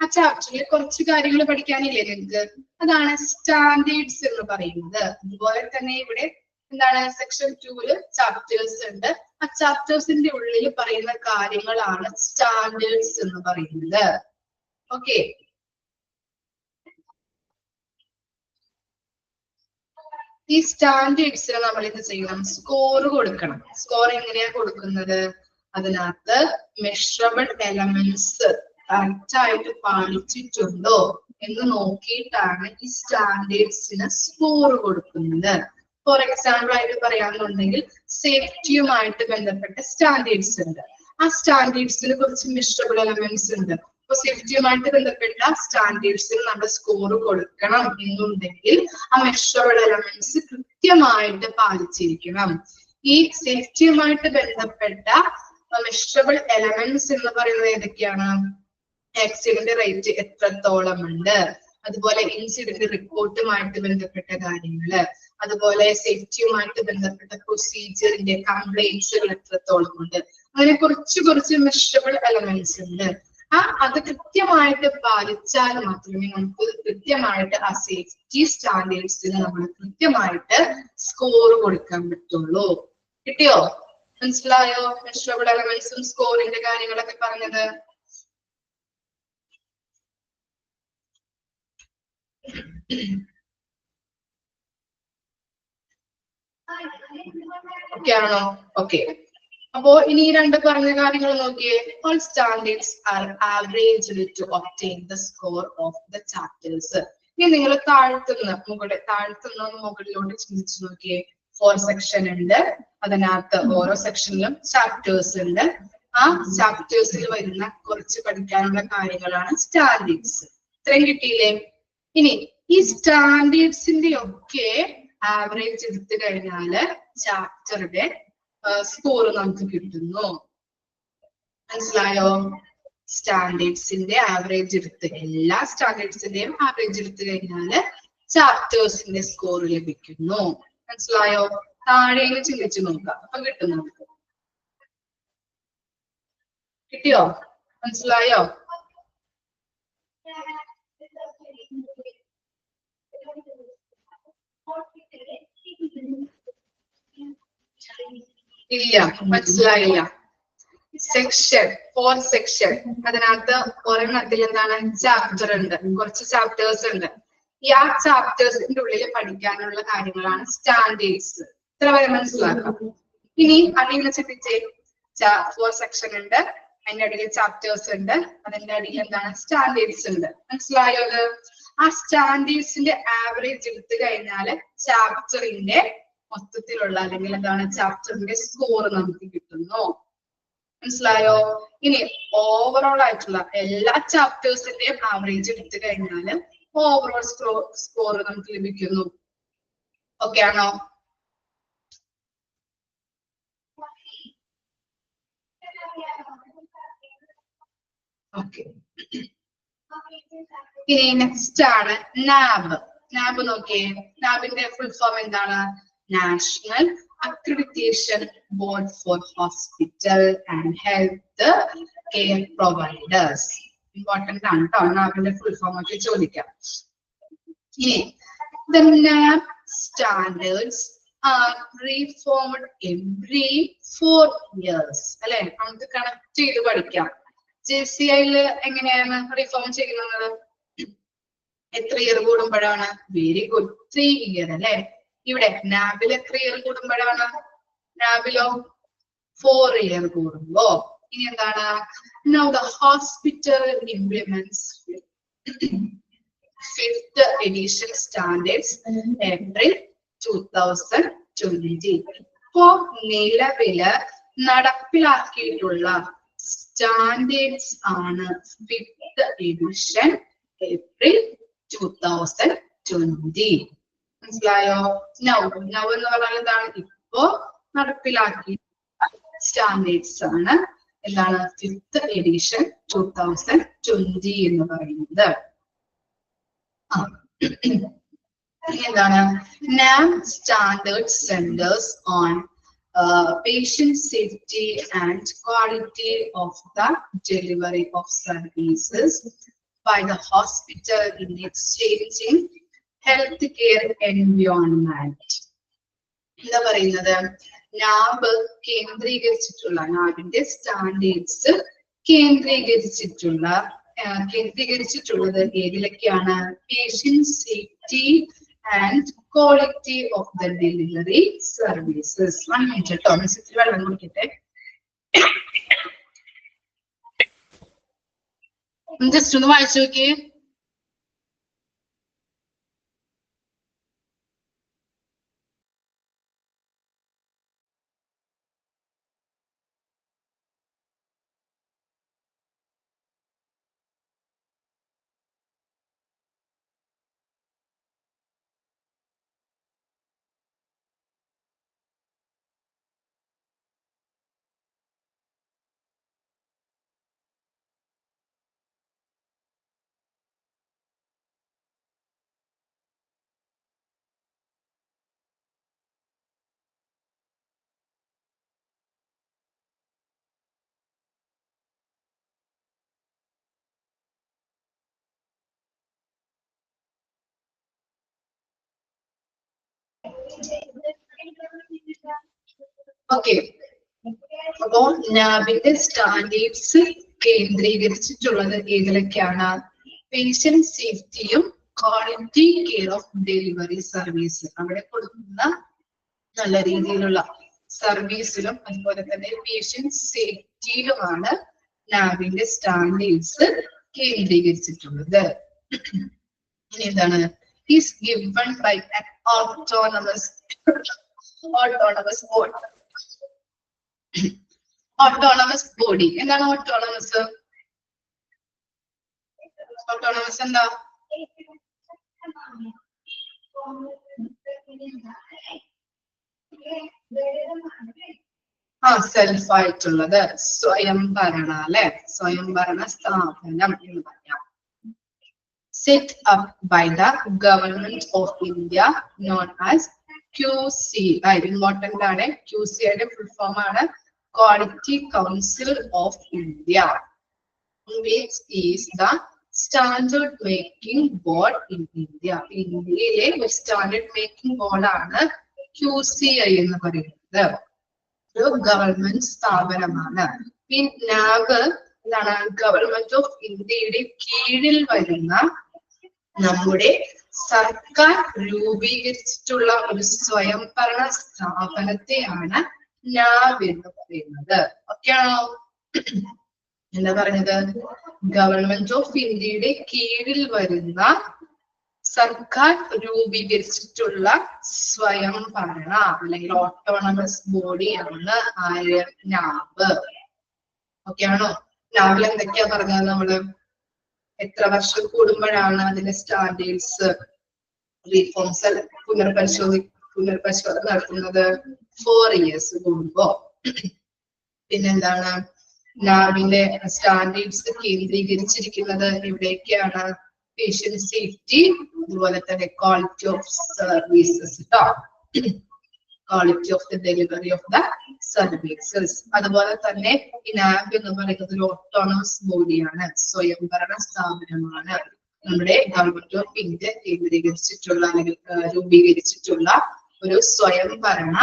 A: ആ ചാപ്റ്ററിൽ കുറച്ച് കാര്യങ്ങൾ പഠിക്കാനില്ലേ നിങ്ങൾക്ക്, അതാണ് സ്റ്റാൻഡേർഡ്സ് എന്ന് പറയുന്നത്. അതുപോലെ തന്നെ ഇവിടെ എന്താണ് സെക്ഷൻ 2 ചാപ്റ്റേഴ്സ് ഉണ്ട്. ആ ചാപ്റ്റേഴ്സിന്റെ ഉള്ളിൽ പറയുന്ന കാര്യങ്ങളാണ് സ്റ്റാൻഡേർഡ്സ് എന്ന് പറയുന്നത്. ഓക്കെ. ഈ സ്റ്റാൻഡേർഡ്സിന് നമ്മൾ എന്ത് ചെയ്യണം, സ്കോർ കൊടുക്കണം. സ്കോർ എങ്ങനെയാ കൊടുക്കുന്നത്, അതിനകത്ത് മെഷറബിൾ എലമെന്റ്സ് കറക്റ്റ് ആയിട്ട് പാലിച്ചിട്ടുണ്ടോ എന്ന് നോക്കിയിട്ടാണ് ഈ സ്റ്റാൻഡേർഡ്സിന് സ്കോർ കൊടുക്കുന്നത്. ഫോർ എക്സാമ്പിൾ ആയിട്ട് പറയാന്നുണ്ടെങ്കിൽ സേഫ്റ്റിയുമായിട്ട് ബന്ധപ്പെട്ട സ്റ്റാൻഡേർഡ്സ് ഉണ്ട്. ആ സ്റ്റാൻഡേർഡ്സിന് കുറച്ച് മെഷറബിൾ എലമെന്റ്സ് ഉണ്ട്. അപ്പൊ സേഫ്റ്റിയുമായിട്ട് ബന്ധപ്പെട്ട സ്റ്റാൻഡേർഡ്സിന് നമ്മൾ സ്കോർ കൊടുക്കണം എന്നുണ്ടെങ്കിൽ ആ മെഷറബിൾ എലമെന്റ്സ് കൃത്യമായിട്ട് പാലിച്ചിരിക്കണം. ഈ സേഫ്റ്റിയുമായിട്ട് ബന്ധപ്പെട്ട മെഷറബിൾ എലമെന്റ്സ് എന്ന് പറയുന്നത് ഏതൊക്കെയാണ്, ആക്സിഡന്റ് റേറ്റ് എത്രത്തോളം ഉണ്ട്, അതുപോലെ ഇൻസിഡന്റ് റിപ്പോർട്ടുമായിട്ട് ബന്ധപ്പെട്ട കാര്യങ്ങള്, അതുപോലെ സേഫ്റ്റിയുമായിട്ട് ബന്ധപ്പെട്ട പ്രൊസീജിയറിന്റെ കംപ്ലൈന്റ്സുകൾ എത്രത്തോളം ഉണ്ട്, അങ്ങനെ കുറച്ച് മെഷറബിൾ എലമെന്റ്സ് ഉണ്ട്. അത് കൃത്യമായിട്ട് പാലിച്ചാൽ മാത്രമേ നമുക്ക് കൃത്യമായിട്ട് ആ സേഫ്റ്റി സ്റ്റാൻഡേർഡ്സിന് നമ്മൾ കൃത്യമായിട്ട് സ്കോർ കൊടുക്കാൻ പറ്റുള്ളൂ. കിട്ടിയോ? മനസ്സിലായോ? മെഷറബിൾ എലമെന്റ്സും സ്കോറിന്റെ കാര്യങ്ങളൊക്കെ പറഞ്ഞത്. ഓക്കെ ആണോ? ഓക്കെ. അപ്പോ ഇനി ഈ രണ്ട് പറഞ്ഞ കാര്യങ്ങൾ നോക്കിയേ. All standards are averaged to obtain the score of the chapters. ഇനി നിങ്ങൾ താഴ്ത്തുന്ന മുകളിലോട്ട് ചിന്തിച്ചു നോക്കിയേ. 4 സെക്ഷൻ ഉണ്ട്, അതിനകത്ത് ഓരോ സെക്ഷനിലും ചാപ്റ്റേഴ്സ് ഉണ്ട്. ആ ചാപ്റ്റേഴ്സിൽ വരുന്ന കുറച്ച് പഠിക്കാനുള്ള കാര്യങ്ങളാണ് സ്റ്റാൻഡേർഡ്സ്. ഇത്രയും കിട്ടിയില്ലേ? ഇനി ഈ സ്റ്റാൻഡേർഡ്സിന്റെ ഒക്കെ ആവറേജ് എടുത്തു കഴിഞ്ഞാല് ചാപ്റ്ററുടെ സ്കോർ നമുക്ക് കിട്ടുന്നു. മനസ്സിലായോ? സ്റ്റാൻഡേർഡ്സിന്റെ ആവറേജ് എടുത്ത് എല്ലാ സ്റ്റാൻഡേർഡ്സിന്റെയും ആവറേജ് എടുത്തു കഴിഞ്ഞാല് ചാപ്റ്റേഴ്സിന്റെ സ്കോർ ലഭിക്കുന്നു. മനസ്സിലായോ? താഴേക്ക് ചിന്തിച്ചു നോക്കാം, അപ്പൊ കിട്ടും നമുക്ക്. കിട്ടിയോ? മനസ്സിലായോ? ഇല്ല, മനസ്സിലായില്ല. സെക്ഷൻ 4 സെക്ഷൻ, അതിനകത്ത് ഒരെണ്ണത്തിൽ എന്താണ് ചാപ്റ്റർ ഉണ്ട്, കുറച്ച് ചാപ്റ്റേഴ്സ് ഉണ്ട്. ഈ ആ ചാപ്റ്റേഴ്സിന്റെ ഉള്ളിൽ പഠിക്കാനുള്ള കാര്യങ്ങളാണ് സ്റ്റാൻഡേർഡ്സ്. ഇത്ര വരെ മനസ്സിലാക്കാം. ഇനി അടിയിൽ ചിന്തിച്ചേ. 4 സെക്ഷൻ ഉണ്ട്, അതിന്റെ അടിയിൽ ചാപ്റ്റേഴ്സ് ഉണ്ട്, അതിന്റെ അടിയിൽ എന്താണ് സ്റ്റാൻഡേർഡ്സ് ഉണ്ട്. മനസ്സിലായോ? ആ സ്റ്റാൻഡേർഡ്സിന്റെ ആവറേജ് എടുത്തു കഴിഞ്ഞാല് ചാപ്റ്ററിന്റെ മൊത്തത്തിലുള്ള അല്ലെങ്കിൽ എന്താണ് ചാപ്റ്ററിന്റെ സ്കോർ നമുക്ക് കിട്ടുന്നു. മനസ്സിലായോ? ഇനി ഓവറോൾ ആയിട്ടുള്ള എല്ലാ ചാപ്റ്റേഴ്സിന്റെയും ആവറേജ് എടുത്തു കഴിഞ്ഞാല് ഓവറോൾ സ്കോർ നമുക്ക് ലഭിക്കുന്നു. ഓക്കെ ആണോ? ഓക്കെ. ഇനി നെക്സ്റ്റ് ആണ് നാബ്. നാബ് നോക്കിയേ. നാബിന്റെ ഫുൾ ഫോം എന്താണ്? National accreditation board for hospital and health care providers. Important ആണ് കേട്ടോ, നാബിന്റെ ഫുൾ ഫോം ഒക്കെ ചോദിക്കാം. ഇനി the NAB standards are reformed every 4 years. അല്ലെ? നമുക്ക് കണക്ട് ചെയ്ത് പഠിക്കാം. JCIയിൽ എങ്ങനെയാണ് റിഫോം ചെയ്യുന്നത്? എത്ര ഇയർ കൂടുമ്പോഴാണ്? വെരി ഗുഡ്, 3 ഇയർ അല്ലെ? ഇവിടെ നാബിൽ എത്ര ഇയർ കൂടുമ്പോഴാണ്? നാബിലോ 4 ഇയർ കൂടുമ്പോ. ഇനി എന്താണ്? Now the hospital implements 5th edition standards April 2020. ഇപ്പോ നിലവില് നടപ്പിലാക്കിയിട്ടുള്ള സ്റ്റാൻഡേർഡ്സ് ആണ് 5th എഡിഷൻ ഏപ്രിൽ 2020. മനസ്സിലായോ? നൗ എന്ന് പറഞ്ഞാൽ എന്താണ്? ഇപ്പോ നടപ്പിലാക്കി സ്റ്റാൻഡേർഡ്സ് ആണ് എന്താണ് 5th എഡിഷൻ 2020 എന്ന് പറയുന്നത്. എന്താണ്? NAB standards centers on patient safety and quality of the delivery of services by the hospital in its changing healthcare environment. എന്താ പറയുന്നത്? നാബ് കേന്ദ്രീകരിച്ചിട്ടുള്ള, നാബിന്റെ സ്റ്റാൻഡേർഡ്സ് കേന്ദ്രീകരിച്ചിട്ടുള്ളത് ഏതിലൊക്കെയാണ്? Patient safety and quality of the delivery services. 1 minute കേട്ടോ, മിസ്സിൽ വെള്ളം കുടിക്കട്ടെ. Just ഒന്ന് വായിച്ചു നോക്കിയേ. ഓക്കെ, അപ്പോ നാബിന്റെ സ്റ്റാൻഡേർഡ്സ് കേന്ദ്രീകരിച്ചിട്ടുള്ളത് ഏതിലൊക്കെയാണ്? പേഷ്യന്റ് സേഫ്റ്റിയും quality care of delivery service, അവിടെ കൊടുക്കുന്ന നല്ല രീതിയിലുള്ള സർവീസിലും അതുപോലെ തന്നെ പേഷ്യന്റ് സേഫ്റ്റിയിലുമാണ് നാബിന്റെ സ്റ്റാൻഡേർഡ്സ് കേന്ദ്രീകരിച്ചിട്ടുള്ളത്. ഇനി എന്താണ്? Is given by an autonomous body. എന്താണ് ഓട്ടോണമസ്? ഓട്ടോണമസ് എന്താ? സെൽഫ് ആയിട്ടുള്ളത്, സ്വയംഭരണ അല്ലെ, സ്വയംഭരണ സ്ഥാപനം എന്ന് പറയാം. Set up by the government of India known as QC. Important ആണ്. QC യുടെ ഫുൾ ഫോം ആണ് Quality Council of India, which is the standard making board in India. ഇന്ത്യയിലെ ഒരു സ്റ്റാൻഡേർഡ് മേക്കിംഗ് ബോർഡാണ് QCI എന്ന് പറയുന്നത്. ഒരു ഗവൺമെന്റ് സ്ഥാപനമാണ്. ഈ നാബ് എന്താണ്? ഗവൺമെന്റ് ഓഫ് ഇന്ത്യയുടെ കീഴിൽ വരുന്ന നമ്മുടെ സർക്കാർ രൂപീകരിച്ചിട്ടുള്ള ഒരു സ്വയംഭരണ സ്ഥാപനത്തെയാണ് നാബ് എന്ന് പറയുന്നത്. ഓക്കെയാണോ? എന്താ പറഞ്ഞത്? ഗവൺമെന്റ് ഓഫ് ഇന്ത്യയുടെ കീഴിൽ വരുന്ന സർക്കാർ രൂപീകരിച്ചിട്ടുള്ള സ്വയംഭരണ അല്ലെങ്കിൽ ഓട്ടോണമസ് ബോഡിയാണ് ആര്? നാബ്. ഓക്കെയാണോ? നാബിൽ എന്തൊക്കെയാ പറഞ്ഞത് നമ്മള്? എത്ര വർഷം കൂടുമ്പോഴാണ് അതിന്റെ സ്റ്റാൻഡേർഡ്സ് റീഫോംസ് പുനർപരിശോധന നടത്തുന്നത്? 4 years കൂടുമ്പോ. പിന്നെന്താണ്? നാബിന്റെ സ്റ്റാൻഡേർഡ്സ് കേന്ദ്രീകരിച്ചിരിക്കുന്നത് എവിടേക്കാണ്? പേഷ്യന്റ് സേഫ്റ്റി, അതുപോലെ തന്നെ quality of services, quality of the delivery of the services. അതുപോലെ തന്നെ ഈ നാബ് എന്ന് പറയുന്നത് ഒരു ഓട്ടോണമസ് ബോഡിയാണ്, സ്വയംഭരണ സ്ഥാപനമാണ്. നമ്മുടെ ഗവൺമെന്റ് ഓഫ് ഇന്ത്യ കേന്ദ്രീകരിച്ചിട്ടുള്ള അല്ലെങ്കിൽ രൂപീകരിച്ചിട്ടുള്ള ഒരു സ്വയംഭരണ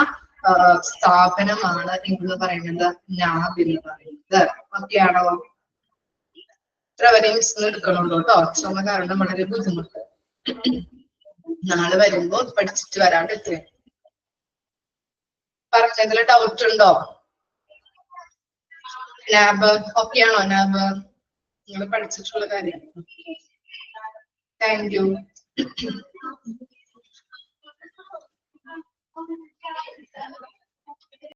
A: സ്ഥാപനമാണ് എന്ന് പറയുന്നത് നാബ് എന്ന് പറയുന്നത്. ഓക്കെയാണോ? ഇത്ര വരെ മിസ് എടുക്കണുള്ളൂ കേട്ടോ. ചുമ കാരണം വളരെ ബുദ്ധിമുട്ട്. നാളെ വരുമ്പോ പഠിച്ചിട്ട് വരാണ്ട് എത്രയും. പറഞ്ഞതിൽ ഡൗട്ട് ഉണ്ടോ? നാബ് ഓക്കെയാണോ? നാബ് നിങ്ങൾ പഠിച്ചിട്ടുള്ള കാര്യം. Thank you.